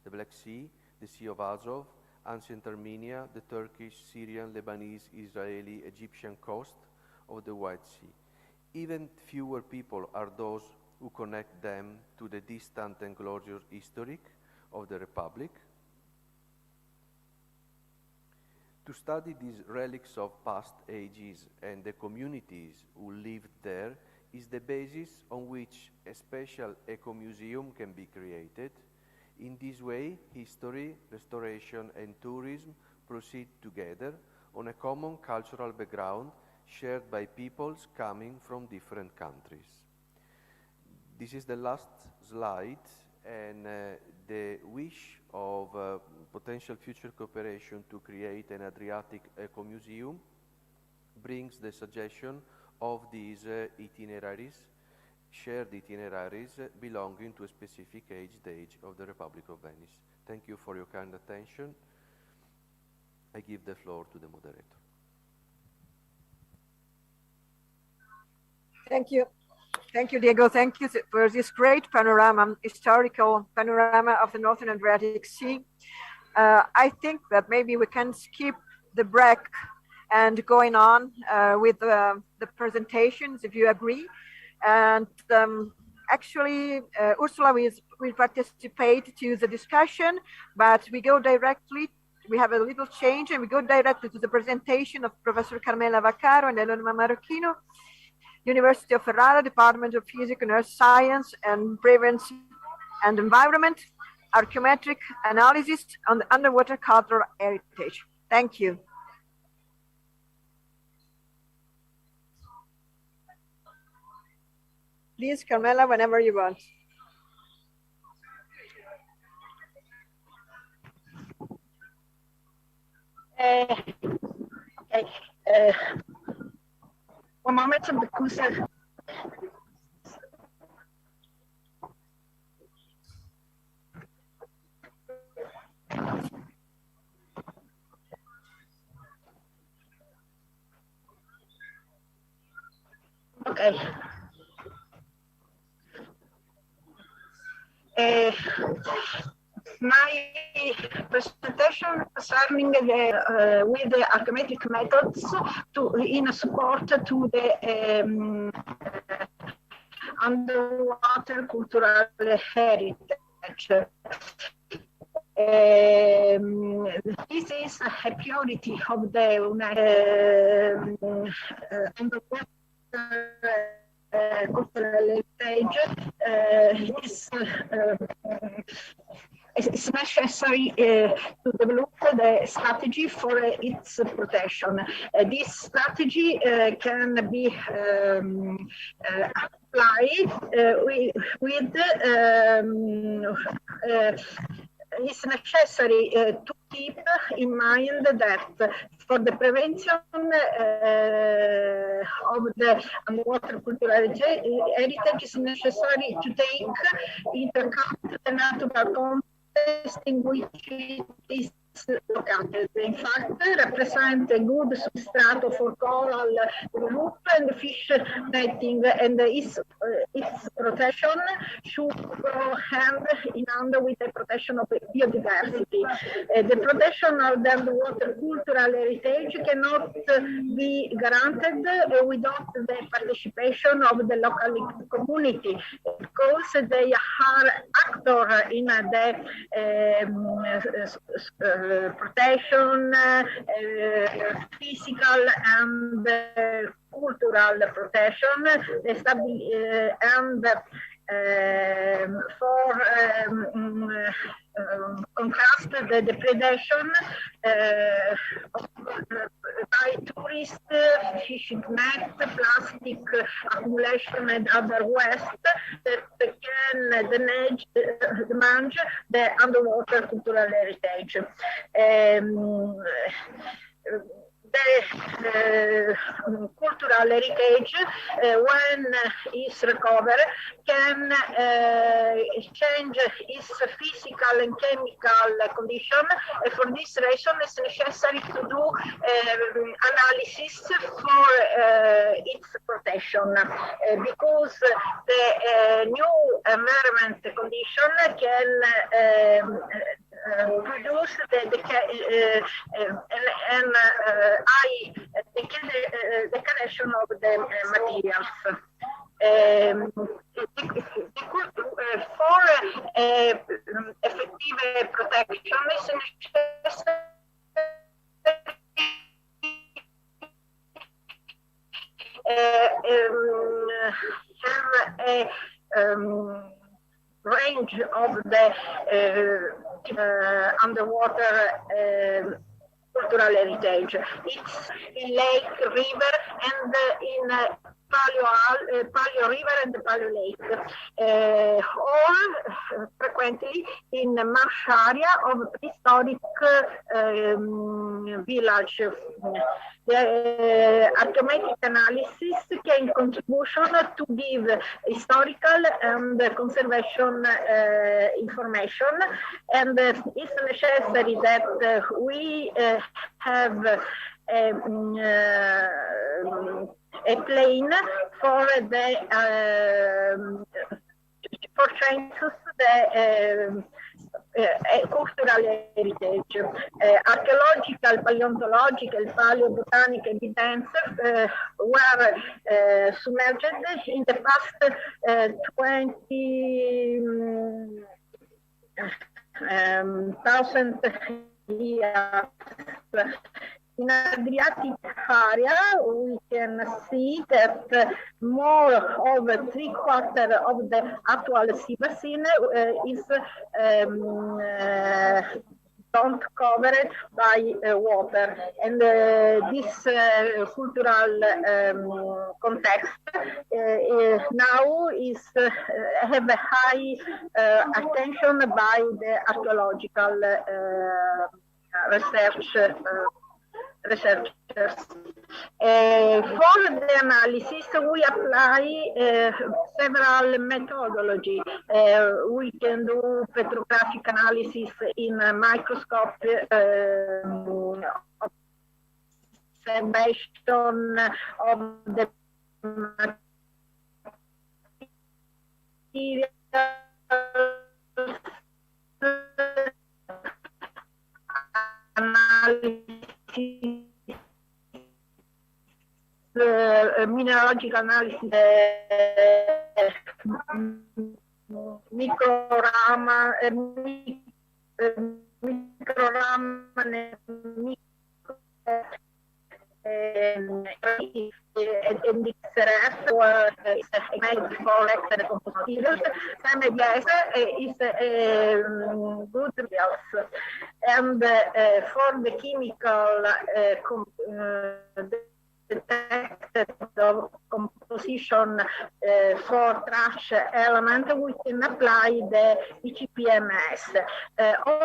the Black Sea, the Sea of Azov, ancient Armenia, the Turkish, Syrian, Lebanese, Israeli, Egyptian coast of the White Sea. Even fewer people are those who connect them to the distant and glorious history of the Republic. To study these relics of past ages and the communities who lived there is the basis on which a special eco-museum can be created. In this way, history, restoration, and tourism proceed together on a common cultural background shared by peoples coming from different countries. This is the last slide, and the wish of potential future cooperation to create an Adriatic eco-museum brings the suggestion of these itineraries, shared itineraries belonging to a specific stage of the Republic of Venice. Thank you for your kind attention. I give the floor to the moderator. Thank you. Thank you, Diego. Thank you for this great panorama, historical panorama of the Northern Adriatic Sea. I think that maybe we can skip the break and going on with the presentations, if you agree. And actually, Ursula will participate to the discussion, but we go directly. We have a little change, and we go directly to the presentation of Professor Carmela Vaccaro and Elena Marocchino, University of Ferrara, Department of Physics and Earth Science and Prevalence and Environment, Archaeometric Analysis on the Underwater Cultural Heritage. Thank you. Please, Carmela, whenever you want. One moment, because okay. My presentation concerning with the archaeometric methods in support to the underwater cultural heritage. This is a priority of the underwater cultural heritage. It's necessary to develop the strategy for its protection. This strategy can be applied with it's necessary to keep in mind that for the prevention of the underwater cultural heritage, it's necessary to take into account the natural context in which it is located. In fact, represent a good substrato for coral group and fish netting, and its protection should go hand in hand with the protection of biodiversity. The protection of the underwater cultural heritage cannot be granted without the participation of the local community, because they are actors in the protection, physical and cultural protection, and for contrast the predation by tourists, fishing net, plastic accumulation and other waste that can damage the underwater cultural heritage. The cultural heritage, when is recovered, can change its physical and chemical condition. For this reason, it's necessary to do analysis for its protection, because the new environment condition can produce high degradation of the materials. For effective protection, is necessary have a range of the underwater cultural heritage. It's lake, river, and in Palio River and the Palio Lake, all frequently in the marsh area of prehistoric village. The archaeometric analysis can contribution to give historical and conservation information, and it's necessary that we have a plane for the for census the cultural heritage, archaeological, paleontological, paleobotanic evidence were submerged in the past 20,000 years. In Adriatic area, we can see that more of 3/4 of the actual sea basin is don't covered by water, and this cultural context now is have a high attention by the archaeological researchers. For the analysis, we apply several methodology. We can do petrographic analysis in a microscope, observation of the materials, analysis, mineralogical analysis, microraman, and XRF is made for materials. Some ABS is good materials, and for the chemical detected composition for trash element, we can apply the ECPMS. All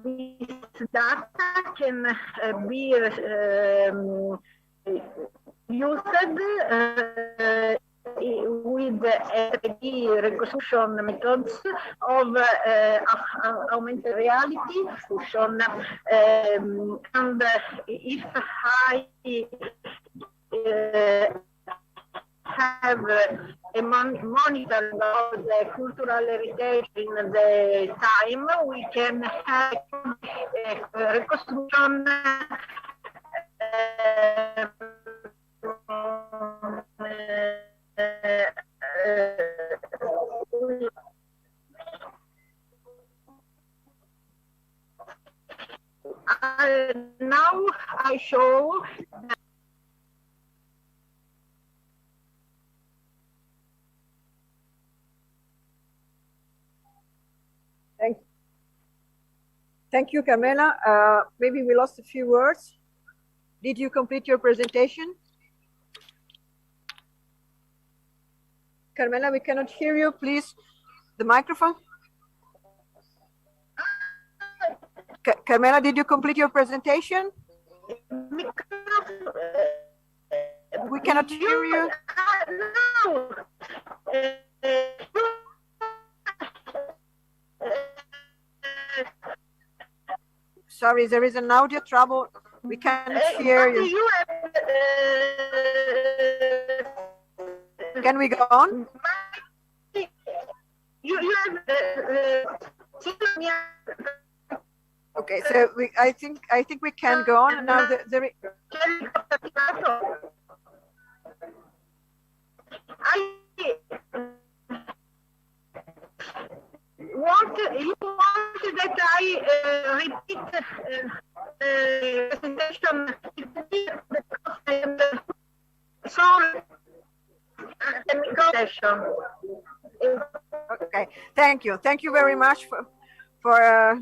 this data can be used with 3D reconstruction methods of augmented reality fusion, and if I have a monitoring of the cultural heritage in the time, we can have a reconstruction now I show that Thank you, Carmela. Maybe we lost a few words. Did you complete your presentation? Carmela, we cannot hear you. Please, the microphone. Carmela, did you complete your presentation? We cannot hear you. No. Sorry, there is an audio trouble. We cannot hear you. Can we go on? You have Okay, so I think we can go on now. You want that I repeat the presentation? Sorry. Okay, thank you. Thank you very much for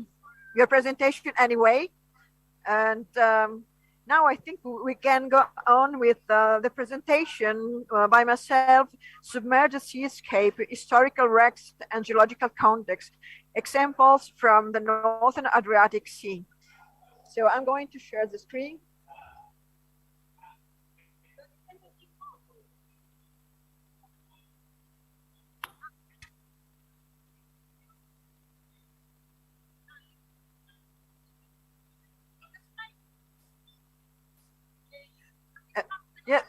your presentation anyway. And Now I think we can go on with the presentation by myself, Submerged Seascape, Historical Wrecks and Geological Context, Examples from the Northern Adriatic Sea. So I'm going to share the screen. Yeah.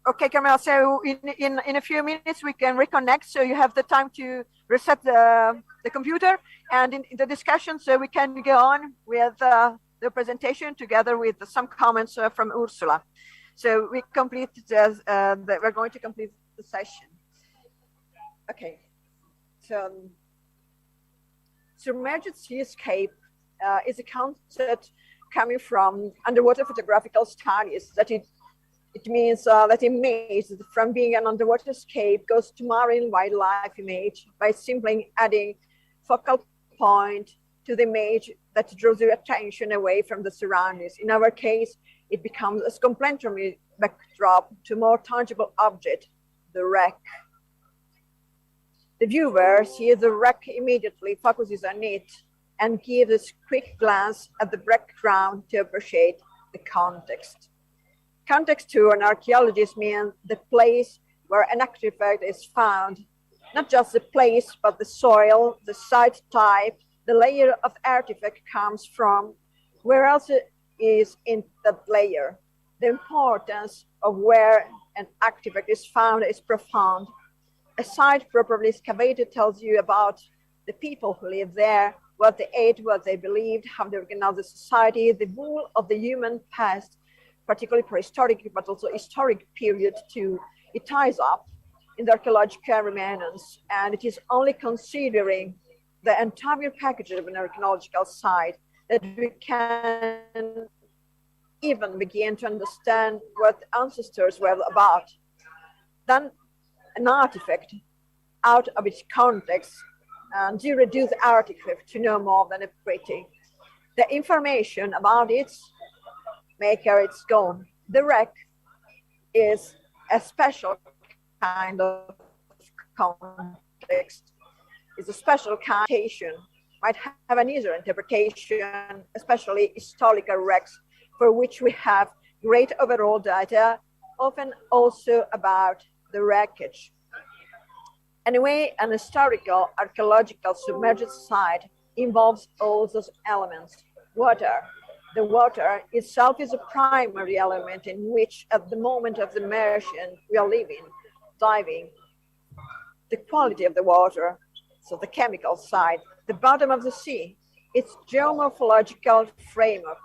Okay, Camilla, so in a few minutes we can reconnect, so you have the time to reset the computer, and in the discussion, so we can go on with the presentation together with some comments from Ursula. So we complete we're going to complete the session. Okay, so submerged seascape is a concept coming from underwater photographical studies, that it means that image from being an underwater scape goes to marine wildlife image by simply adding focal point to the image that draws your attention away from the surroundings. In our case, it becomes a complementary backdrop to more tangible object, the wreck. The viewer sees the wreck immediately, focuses on it, and gives a quick glance at the background to appreciate the context. Context to an archaeologist means the place where an artifact is found, not just the place, but the soil, the site type, the layer of artifact comes from, where else it is in that layer. The importance of where an artifact is found is profound. A site properly excavated tells you about the people who live there, what they ate, what they believed, how they organized the society, the whole of the human past, particularly prehistoric, but also historic period too. It ties up in the archaeological remnants, and it is only considering the entire package of an archaeological site that we can even begin to understand what ancestors were about. Then an artifact out of its context, and you reduce the artifact to no more than a pretty. The information about its maker, it's gone. The wreck is a special kind of context. It's a special connotation, might have an easier interpretation, especially historical wrecks, for which we have great overall data, often also about the wreckage. Anyway, an historical archaeological submerged site involves all those elements. Water. The water itself is a primary element in which, at the moment of the immersion, we are living, diving. The quality of the water, so the chemical side, the bottom of the sea, its geomorphological framework,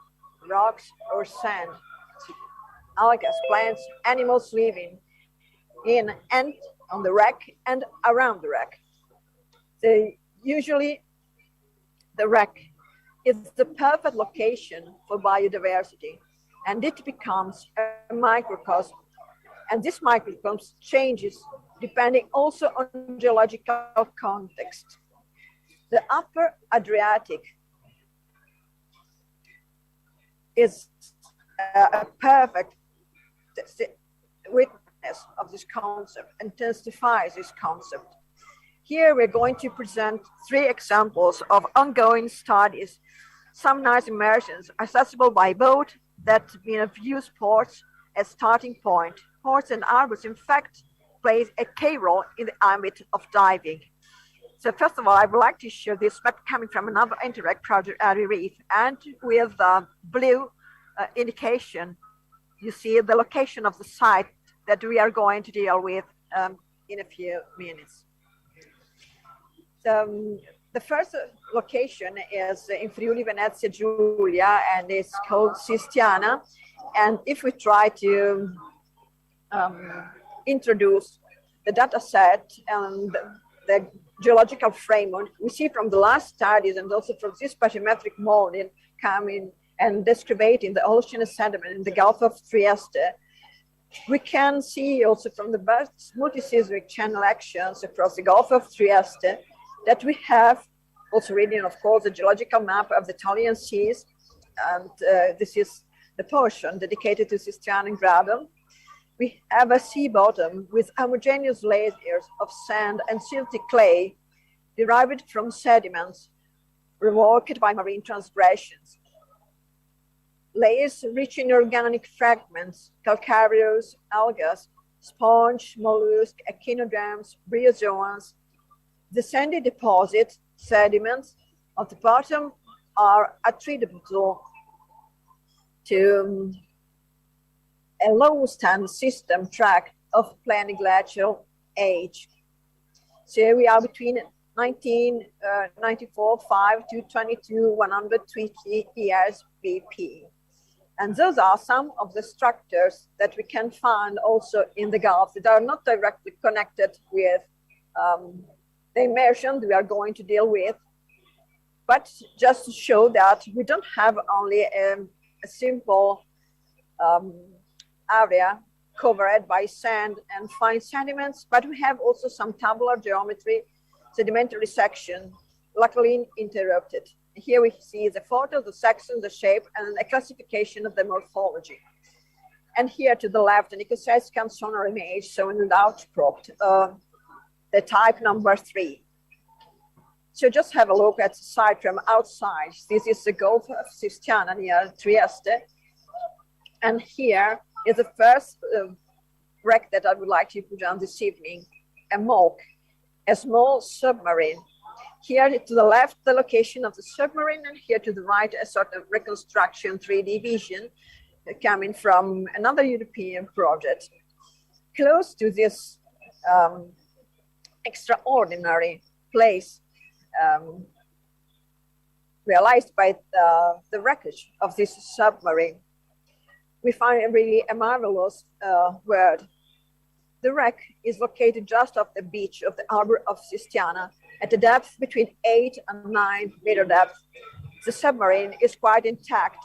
rocks or sand, algae, plants, animals living in and on the wreck and around the wreck. Usually the wreck is the perfect location for biodiversity, and it becomes a microcosm. And this microcosm changes depending also on geological context. The upper Adriatic is a perfect witness of this concept and testifies this concept. Here we're going to present 3 examples of ongoing studies, some nice immersions accessible by boat that use ports as starting point. Ports and harbors, in fact, plays a key role in the ambit of diving. So first of all, I would like to show this map coming from another Interact project, Ari Reef, and with the blue indication, you see the location of the site that we are going to deal with in a few minutes. The first location is in Friuli Venezia Giulia, and it's called Sistiana. And if we try to introduce the data set and the geological framework, we see from the last studies and also from this bathymetric modeling coming and describing the ocean sediment in the Gulf of Trieste, we can see also from the multi-seismic channel actions across the Gulf of Trieste that we have also reading, of course, the geological map of the Italian seas. And this is the portion dedicated to Sistiana and Grado, we have a sea bottom with homogeneous layers of sand and silty clay derived from sediments reworked by marine transgressions. Layers rich in organic fragments, calcareous, algas, sponge, mollusk, echinoderms, bryozoans. The sandy deposit sediments of the bottom are attributable to a low stand system tract of pleniglacial age. So we are between 1994-5 to 22-120 years BP. And those are some of the structures that we can find also in the Gulf that are not directly connected with the immersion we are going to deal with, but just to show that we don't have only a simple area covered by sand and fine sediments, but we have also some tabular geometry, sedimentary section, luckily interrupted. Here we see the photo, the section, the shape, and a classification of the morphology. And here to the left, an ecosystem sonar image showing the outcropped, the type number 3. So just have a look at the site from outside. This is the Gulf of Sistiana near Trieste. And here is the first wreck that I would like to present this evening, a MOC, a small submarine. Here to the left, the location of the submarine, and here to the right, a sort of reconstruction 3D vision coming from another European project. Close to this extraordinary place, realized by the wreckage of this submarine, we find really a marvelous word. The wreck is located just off the beach of the harbor of Sistiana at a depth between 8 and 9 meter depth. The submarine is quite intact,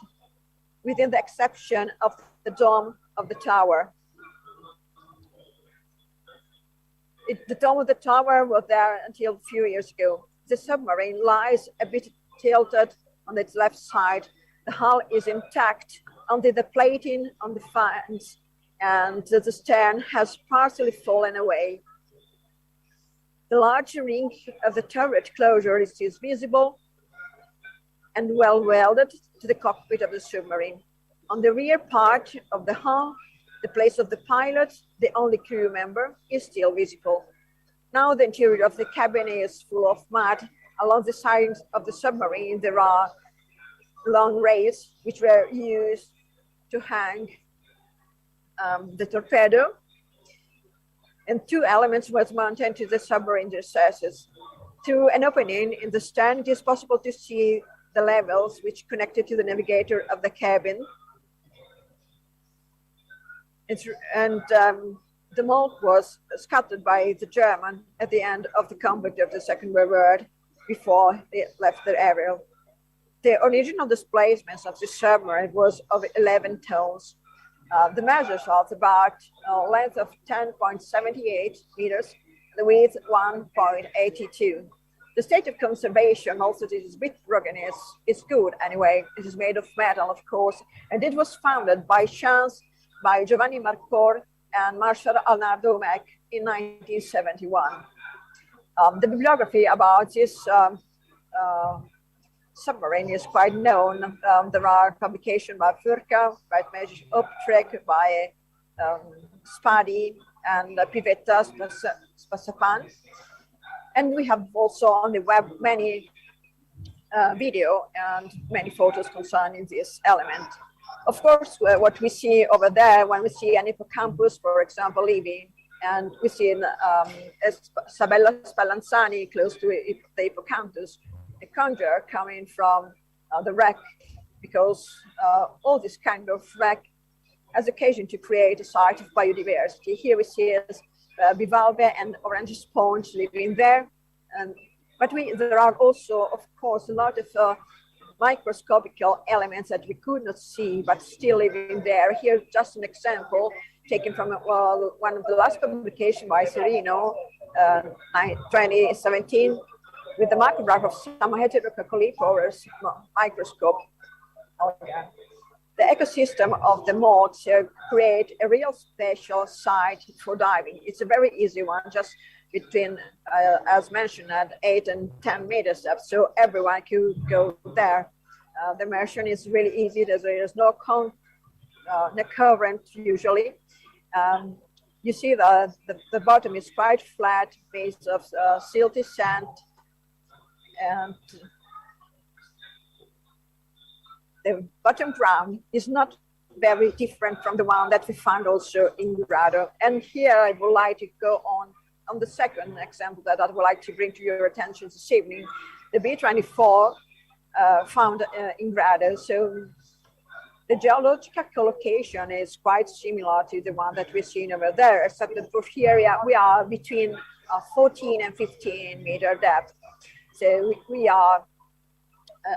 within the exception of the dome of the tower. The dome of the tower was there until a few years ago. The submarine lies a bit tilted on its left side. The hull is intact. Only the plating on the fans and the stern has partially fallen away. The large ring of the turret closure is still visible and well welded to the cockpit of the submarine. On the rear part of the hull, the place of the pilot, the only crew member, is still visible. Now the interior of the cabin is full of mud. Along the sides of the submarine, there are long rails which were used to hang the torpedo, and 2 elements was mounted to the submarine recesses. Through an opening in the stern, it is possible to see the levels which connected to the navigator of the cabin. The mold was scattered by the German at the end of the conflict of the Second World War before they left the area. The original displacement of the submarine was of 11 tons. The measures of about length of 10.78 meters, the width 1.82. The state of conservation, also this is a bit rugged, is good anyway. It is made of metal, of course, and it was founded by chance by Giovanni Marcor and Marshal Arnaldo Mack in 1971. The bibliography about this submarine is quite known. There are publications by Furka, by Magic Optrek, by Spadi, and Pivetta Spasapan. And we have also on the web many video and many photos concerning this element. Of course, what we see over there, when we see an hippocampus, for example, living, and we see Sabella Spallanzani close to the hippocampus, a conjure coming from the wreck, because all this kind of wreck has occasion to create a site of biodiversity. Here we see bivalve and orange sponge living there. But there are also, of course, a lot of microscopical elements that we could not see, but still living there. Here's just an example taken from one of the last publications by Serino, 2017, with the micrograph of some heterococcolipores microscope. Oh, yeah. the ecosystem of the moat create a real special site for diving. It's a very easy one, just between, as mentioned, at 8 and 10 meters depth, so everyone could go there. The immersion is really easy. There is no current usually. You see the bottom is quite flat, base of silty sand, and the bottom ground is not very different from the one that we found also in Grado. And here I would like to go on the second example that I would like to bring to your attention this evening, the B24 found in Grado. So the geological location is quite similar to the one that we're seeing over there, except that for here we are between 14 and 15 meter depth. So we are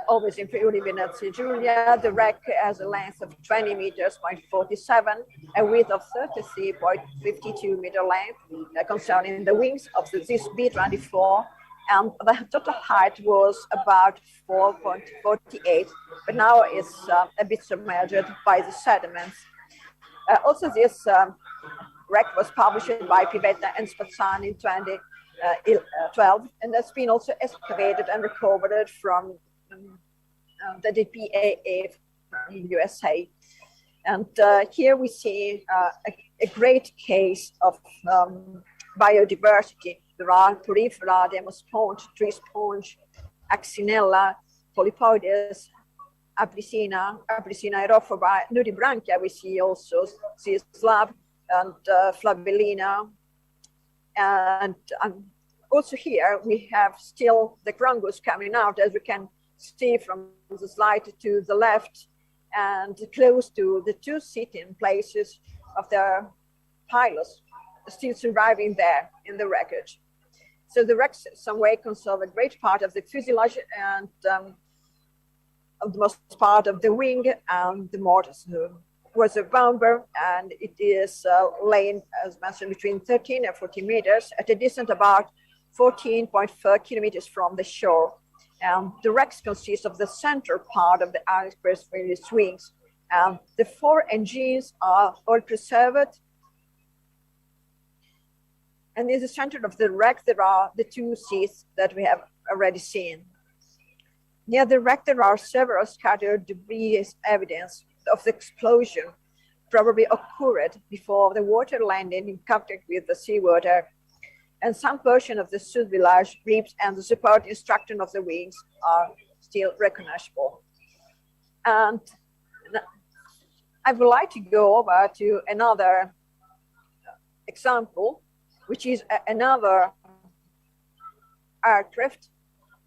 always in Friuli Venezia Giulia. The wreck has a length of 20 meters, 0.47, a width of 33.52 meter length, concerning the wings of this B24. And the total height was about 4.48, but now it's a bit submerged by the sediments. Also, this wreck was published by Pivetta and Spazzani in 2012, and has been also excavated and recovered from the DPAA from USA. And here we see a great case of biodiversity. There are Porifera, Demosponge, Tree Sponge, Axinella, Polypoides, Abricina aerophoba, Nudibranchia. We see also sea slab and Flabellina. And also here we have still the Grongus coming out, as we can see from the slide to the left, and close to the two sitting places of the pilots still surviving there in the wreckage. So the wrecks in some way conserve a great part of the fuselage and of the most part of the wing and the mortise. Was a bomber, and it is laying, as mentioned, between 13 and 14 meters at a distance about 14.4 kilometers from the shore. The wrecks consist of the center part of the iceberg's various wings. The four engines are all preserved. And in the center of the wreck, there are the two seats that we have already seen. Near the wreck, there are several scattered debris as evidence of the explosion, probably occurred before the water landed in contact with the seawater. And some portion of the fuselage, ribs, and the supporting structure of the wings are still recognizable. And I would like to go over to another example, which is another aircraft.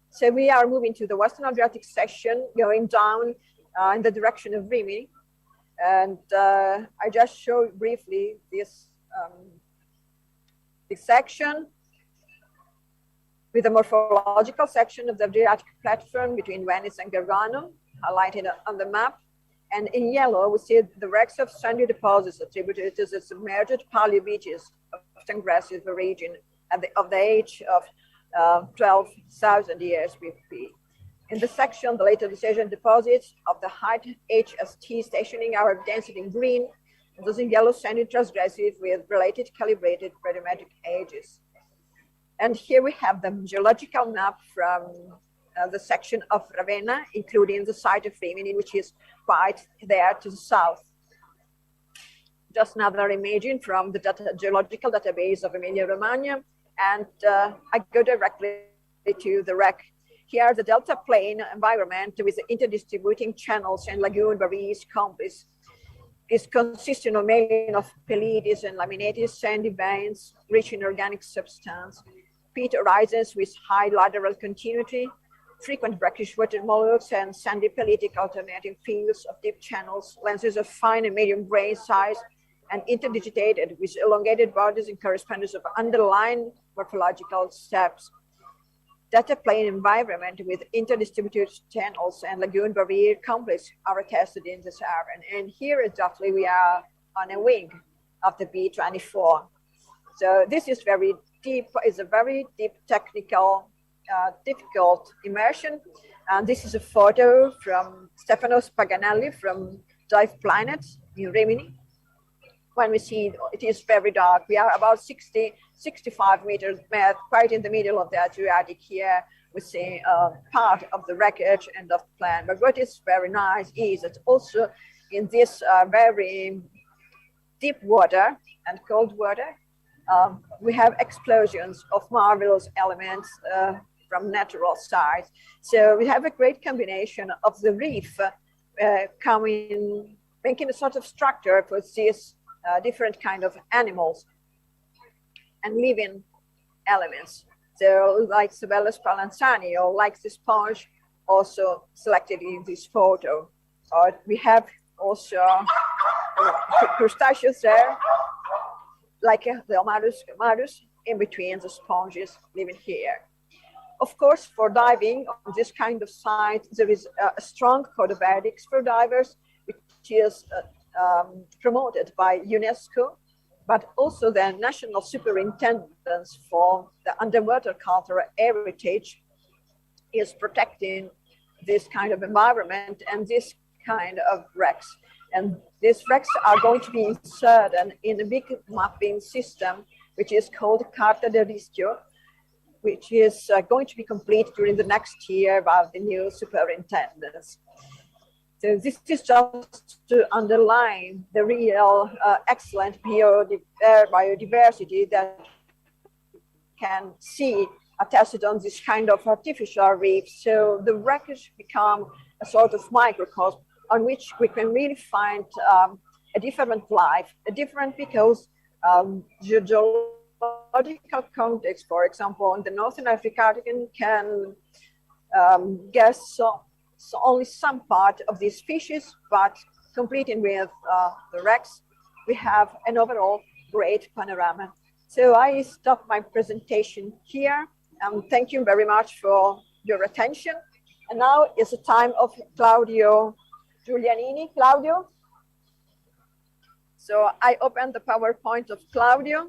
So we are moving to the Western Adriatic section, going down in the direction of Rimini. And I just show briefly this section with the morphological section of the Adriatic platform between Venice and Gargano, highlighted on the map. And in yellow, we see the wrecks of sandy deposits attributed to the submerged paleo beaches of Tangressi's region of the age of 12,000 years BP. In the section, the later decision deposits of the height HST stationing are density in green, and those in yellow sandy transgressive with related calibrated radiometric ages. And here we have the geological map from the section of Ravenna, including the site of Rimini, which is quite there to the south. Just another imaging from the geological database of Emilia-Romagna, and I go directly to the wreck. Here, the delta plane environment with the interdistributing channels and lagoon barriers complex is consisting of mainly of pelides and laminated sandy veins rich in organic substance, pit horizons with high lateral continuity, frequent brackish water mollusks, and sandy pelitic alternating fields of deep channels, lenses of fine and medium grain size, and interdigitated with elongated bodies in correspondence of underlying morphological steps. Data plane environment with interdistributed channels and lagoon barrier complex are attested in this area. And here exactly we are on a wing of the B24. So this is very deep, is a very deep technical, difficult immersion. And this is a photo from Stefano Spaganelli from dive planet in Rimini. When we see it is very dark, we are about 65 meters, quite in the middle of the Adriatic here. We see part of the wreckage and of the plant. But what is very nice is that also in this very deep water and cold water, we have explosions of marvelous elements from natural sites. So we have a great combination of the reef making a sort of structure for these different kind of animals and living elements. So like Sabellus palanzani, or like the sponge also selected in this photo. We have also crustaceans there, like the Omarus in between the sponges living here. Of course, for diving on this kind of site, there is a strong code of ethics for divers, which is promoted by UNESCO, but also the National Superintendence for the Underwater Cultural Heritage is protecting this kind of environment and this kind of wrecks. And these wrecks are going to be inserted in a big mapping system, which is called Carta del Rischio, which is going to be complete during the next year by the new superintendents. So this is just to underline the real excellent biodiversity that can see attested on this kind of artificial reef. So the wreckage become a sort of microcosm on which we can really find a different life, because geological context, for example, in the Northern African can guess only some part of these species, but completing with the wrecks, we have an overall great panorama. So I stop my presentation here. Thank you very much for your attention. And now is the time of Claudio Giulianini. Claudio. So I open the PowerPoint of Claudio.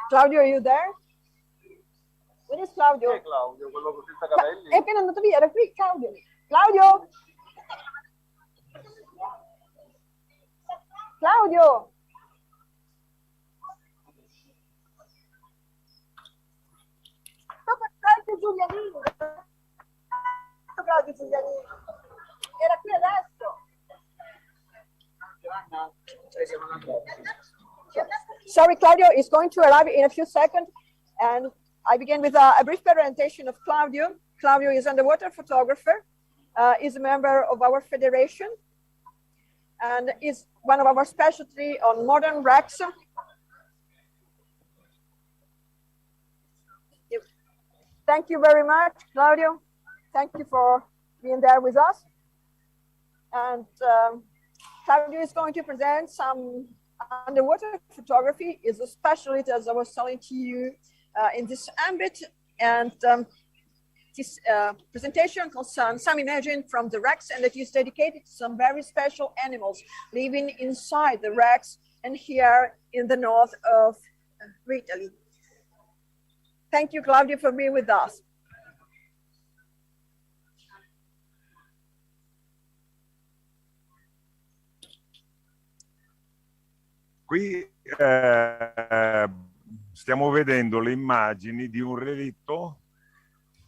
Claudio, are you there? Where is Claudio? Claudio, quello con senza capelli. È appena andato via, era qui, Claudio. Claudio! Claudio! Claudio Giulianini. Claudio Giulianini. Era qui adesso. Sorry, Claudio is going to arrive in a few seconds. And I begin with a brief presentation of Claudio. Claudio is an underwater photographer, is a member of our federation, and is one of our specialty on modern wrecks. Thank you very much, Claudio. Thank you for being there with us. And Claudio is going to present some underwater photography, is a specialty, as I was telling to you, in this ambit. And this presentation concerns some imaging from the wrecks, and it is dedicated to some very special animals living inside the wrecks and here in the north of Italy. Thank you, Claudio, for being with us. Qui stiamo vedendo le immagini di un relitto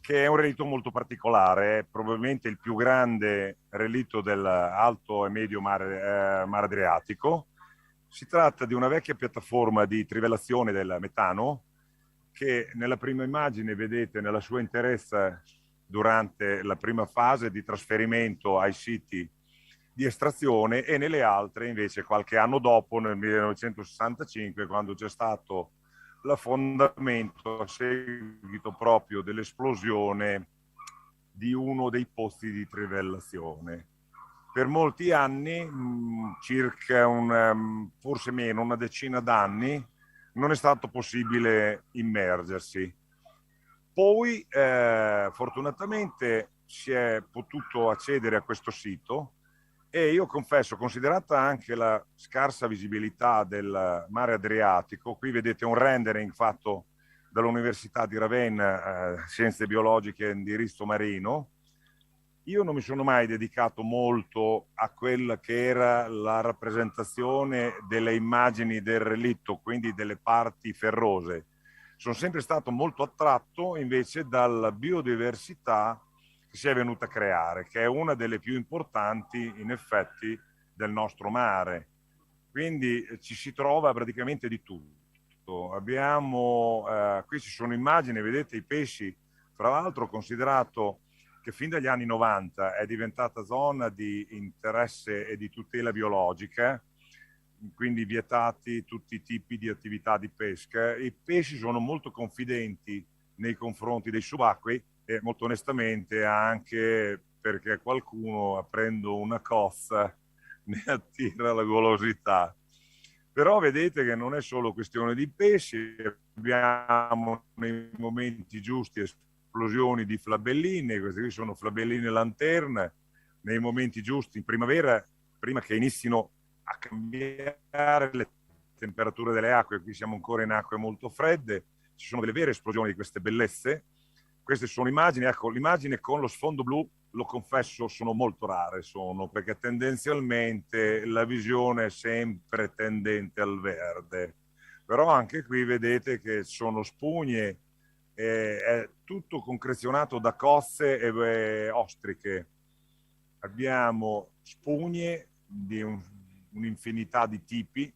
che è un relitto molto particolare, è probabilmente il più grande relitto dell'alto e medio mare Adriatico. Si tratta di una vecchia piattaforma di trivellazione del metano che nella prima immagine vedete nella sua interezza durante la prima fase di trasferimento ai siti di estrazione, e nelle altre invece qualche anno dopo, nel 1965, quando c'è stato l'affondamento a seguito proprio dell'esplosione di uno dei pozzi di trivellazione. per molti anni, circa forse meno, una decina d'anni, non è stato possibile immergersi. Poi fortunatamente si è potuto accedere a questo sito e io confesso, considerata anche la scarsa visibilità del mare Adriatico, qui vedete un rendering fatto dall'Università di Ravenna, Scienze Biologiche e Indirizzo Marino. Io non mi sono mai dedicato molto a quella che era la rappresentazione delle immagini del relitto, quindi delle parti ferrose. Sono sempre stato molto attratto invece dalla biodiversità che si è venuta a creare, che è una delle più importanti in effetti del nostro mare. Quindi ci si trova praticamente di tutto. Abbiamo, qui ci sono immagini, vedete i pesci, fra l'altro considerato che fin dagli anni 90 è diventata zona di interesse e di tutela biologica, quindi vietati tutti i tipi di attività di pesca. I pesci sono molto confidenti nei confronti dei subacquei e molto onestamente anche perché qualcuno, aprendo una cozza, ne attira la golosità. Però vedete che non è solo questione di pesci, abbiamo nei momenti giusti esplosioni di flabelline, queste qui sono flabelline lanterna, nei momenti giusti, in primavera, prima che inizino a cambiare le temperature delle acque, qui siamo ancora in acque molto fredde, ci sono delle vere esplosioni di queste bellezze. Queste sono immagini, ecco, l'immagine con lo sfondo blu, lo confesso, sono molto rare, perché tendenzialmente la visione è sempre tendente al verde. Però anche qui vedete che sono spugne, è tutto concrezionato da cozze e ostriche. Abbiamo spugne di un'infinità di tipi,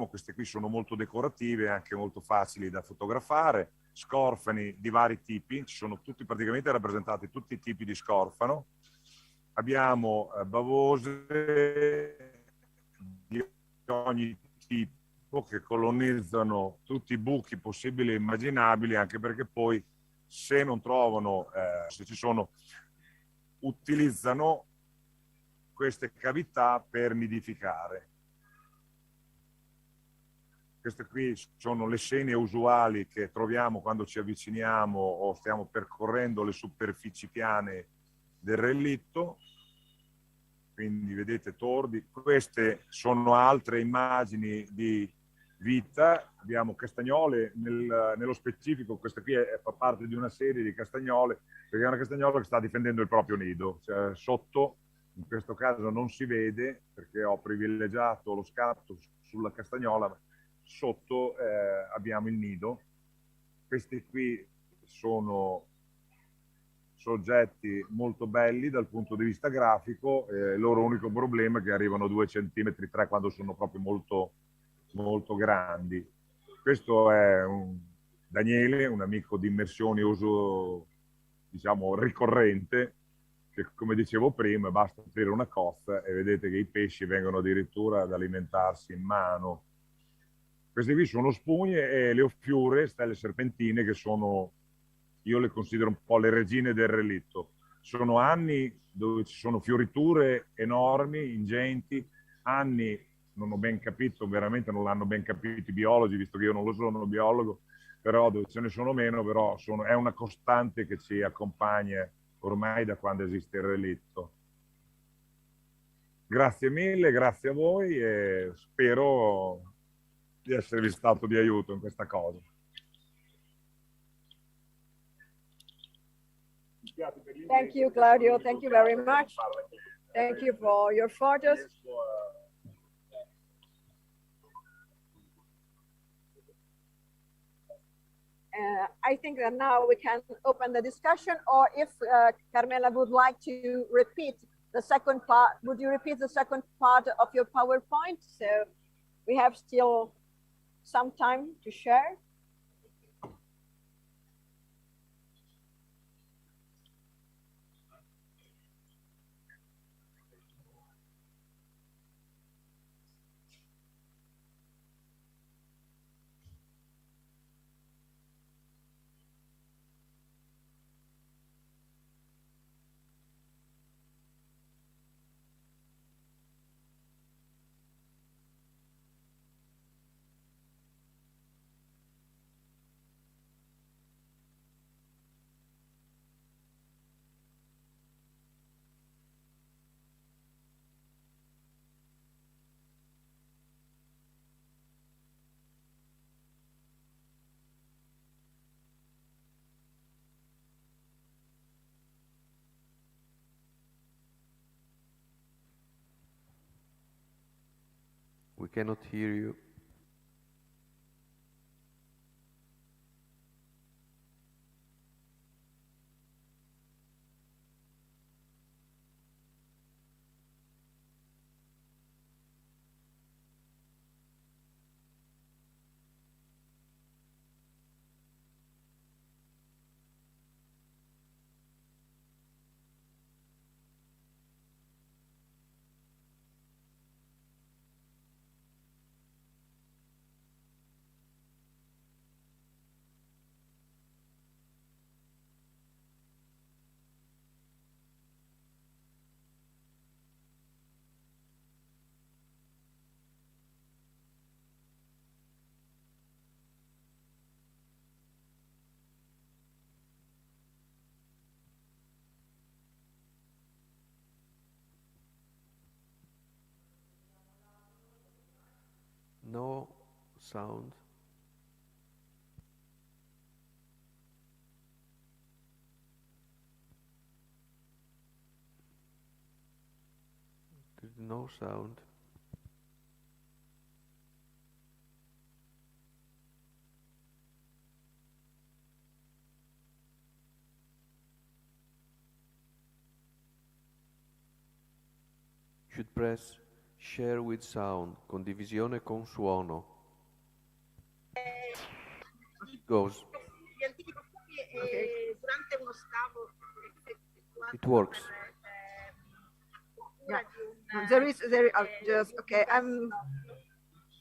queste qui sono molto decorative, anche molto facili da fotografare, scorfani di vari tipi, ci sono tutti praticamente rappresentati tutti i tipi di scorfano. Abbiamo bavose di ogni tipo che colonizzano tutti i buchi possibili e immaginabili, anche perché poi se non trovano, se ci sono, utilizzano queste cavità per nidificare. Queste qui sono le scene usuali che troviamo quando ci avviciniamo o stiamo percorrendo le superfici piane del relitto. Quindi vedete tordi. Queste sono altre immagini di vita. Abbiamo castagnole, nello specifico questa qui fa parte di una serie di castagnole, perché è una castagnola che sta difendendo il proprio nido. Cioè, sotto, in questo caso non si vede perché ho privilegiato lo scatto sulla castagnola, sotto abbiamo il nido. Questi qui sono soggetti molto belli dal punto di vista grafico, il loro unico problema è che arrivano 2 centimetri 3 quando sono proprio molto, molto grandi. Questo è Daniele, un amico di immersioni uso, diciamo, ricorrente, che come dicevo prima basta aprire una cozza e vedete che i pesci vengono addirittura ad alimentarsi in mano. Queste qui sono spugne e le offiure, stelle serpentine, che sono, io le considero un po' le regine del relitto. Sono anni dove ci sono fioriture enormi, ingenti, anni, non ho ben capito, veramente non l'hanno ben capito i biologi, visto che io non lo sono biologo, però dove ce ne sono meno, però è una costante che ci accompagna ormai da quando esiste il relitto. Grazie mille, grazie a voi e spero di esservi stato di aiuto in questa cosa. Thank you, Claudio. Thank you very much. Thank you for your photos. I think that now we can open the discussion, or if Carmela would like to repeat the second part, would you repeat the second part of your PowerPoint? So we have still some time to share. We cannot hear you. No sound. There's no sound. Should press share with sound, condivisione con suono. Goes. Okay. It works. Yeah. Just okay. I'm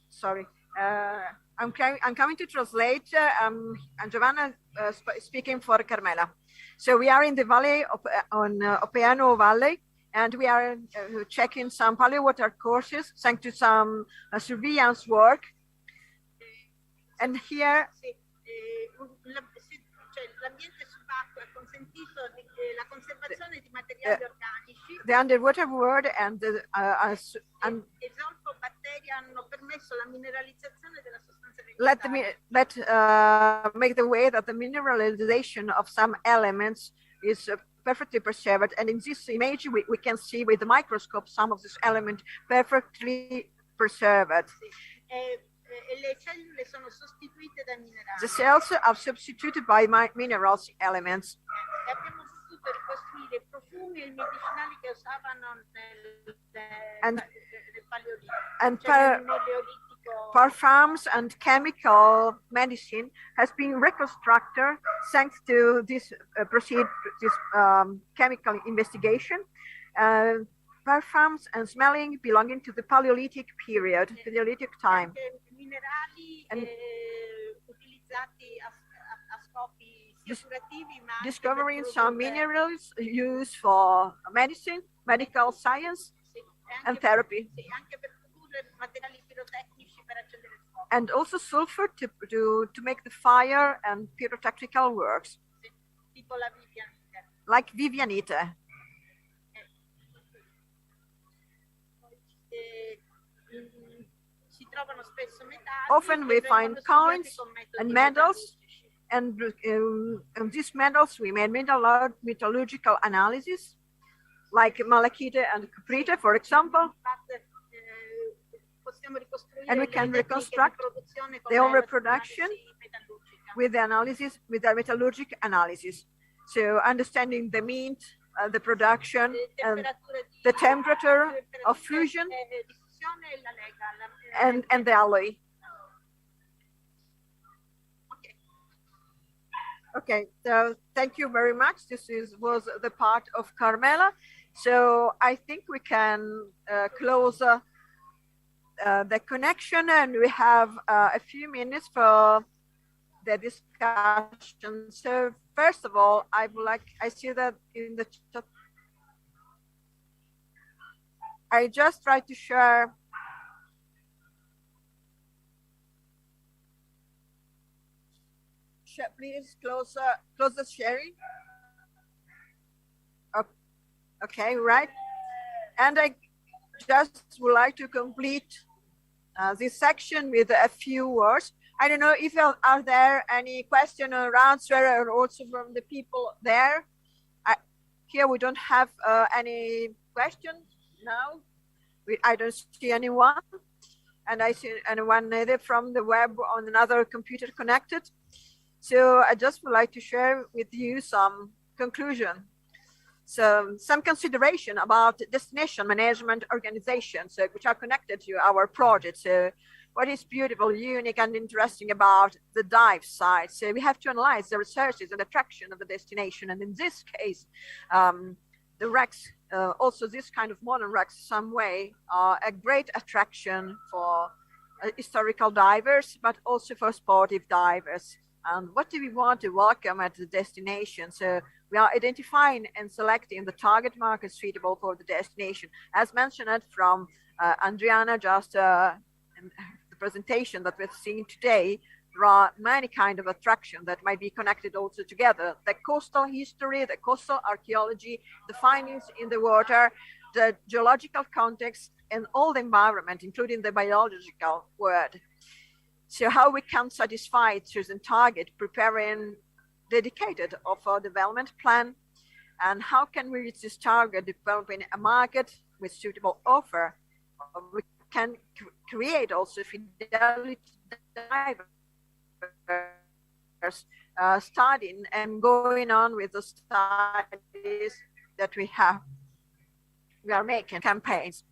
sorry. I'm coming to translate. I'm Giovanna speaking for Carmela. So we are in the valley on Opeano Valley, and we are checking some paleo water courses thanks to some surveillance work. And here, the underwater world and the make the way that the mineralization of some elements is perfectly preserved. And in this image, we can see with the microscope some of this element perfectly preserved. The cells are substituted by minerals elements. And perfumes and chemical medicine has been reconstructed thanks to this chemical investigation. Perfumes and smelling belonging to the Paleolithic period, Paleolithic time. And discovering some minerals used for medicine, medical science, and therapy. And also sulfur to make the fire and pyrotechnical works. Like Vivianite. Often we find coins and medals, and these medals we made metallurgical analysis, like malachite and cuprite, for example. And we can reconstruct the own reproduction with the analysis, with the metallurgic analysis. So understanding the mint, the production, and the temperature of fusion, and the alloy. Okay, so thank you very much. This was the part of Carmela. So I think we can close the connection, and we have a few minutes for the discussion. So first of all, I see that in the chat, I just try to share please close the sharing. Okay, right. And I just would like to complete this section with a few words. I don't know if are there any question or answer, or also from the people there. Here we don't have any questions now. I don't see anyone. and I see anyone either from the web on another computer connected. So I just would like to share with you some conclusion. So some consideration about destination management organizations which are connected to our project. So what is beautiful, unique, and interesting about the dive site? So we have to analyze the resources and attraction of the destination. And in this case, the wrecks, also this kind of modern wrecks, some way are a great attraction for historical divers, but also for sportive divers. And what do we want to welcome at the destination? So we are identifying and selecting the target market suitable for the destination. As mentioned from Andriana just in the presentation that we've seen today, there are many kinds of attractions that might be connected also together. The coastal history, the coastal archaeology, the findings in the water, the geological context, and all the environment, including the biological world. So how we can satisfy chosen target, preparing dedicated of our development plan, and how can we reach this target, developing a market with suitable offer. We can create also fidelity divers, starting and going on with the studies that we are making campaigns.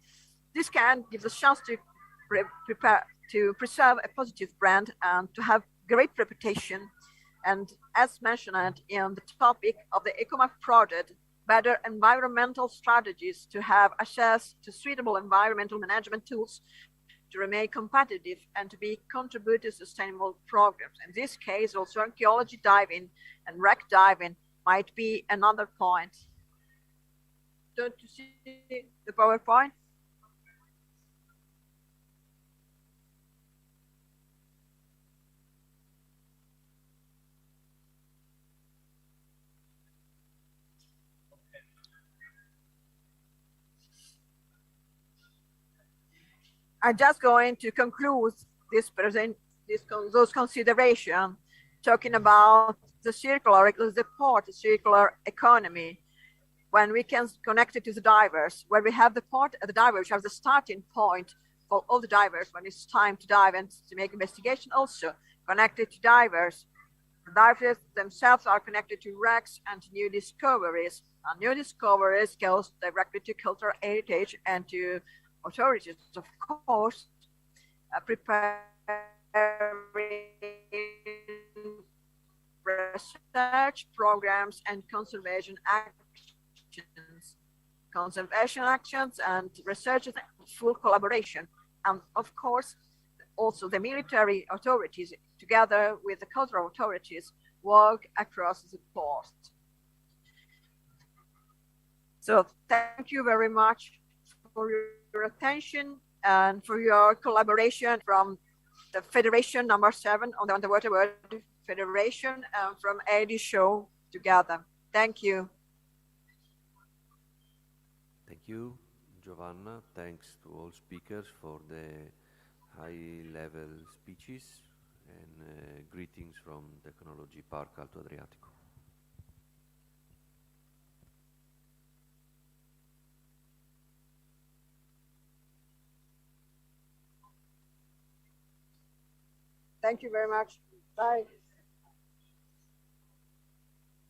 This can give us a chance to prepare to preserve a positive brand and to have great reputation. And as mentioned in the topic of the EcoMap project, better environmental strategies to have access to suitable environmental management tools to remain competitive and to be contribute to sustainable programs. In this case, also archaeology diving and wreck diving might be another point. Don't you see the PowerPoint? I'm just going to conclude those considerations, talking about the circular economy. When we can connect it to the divers, where we have the divers, which are the starting point for all the divers when it's time to dive and to make investigation, also connected to divers. The divers themselves are connected to wrecks and new discoveries. And new discoveries goes directly to cultural heritage and to authorities, of course, preparing research programs and conservation actions and research in full collaboration. And of course, also the military authorities, together with the cultural authorities, work across the port. So thank you very much for your attention and for your collaboration from the Federation number 7 on the Underwater World Federation and from AD Show together. Thank you. Thank you, Giovanna. Thanks to all speakers for the high-level speeches and greetings from Technology Park Alto Adriatico. Thank you very much. Bye.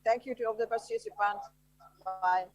Thank you to all the participants. Bye.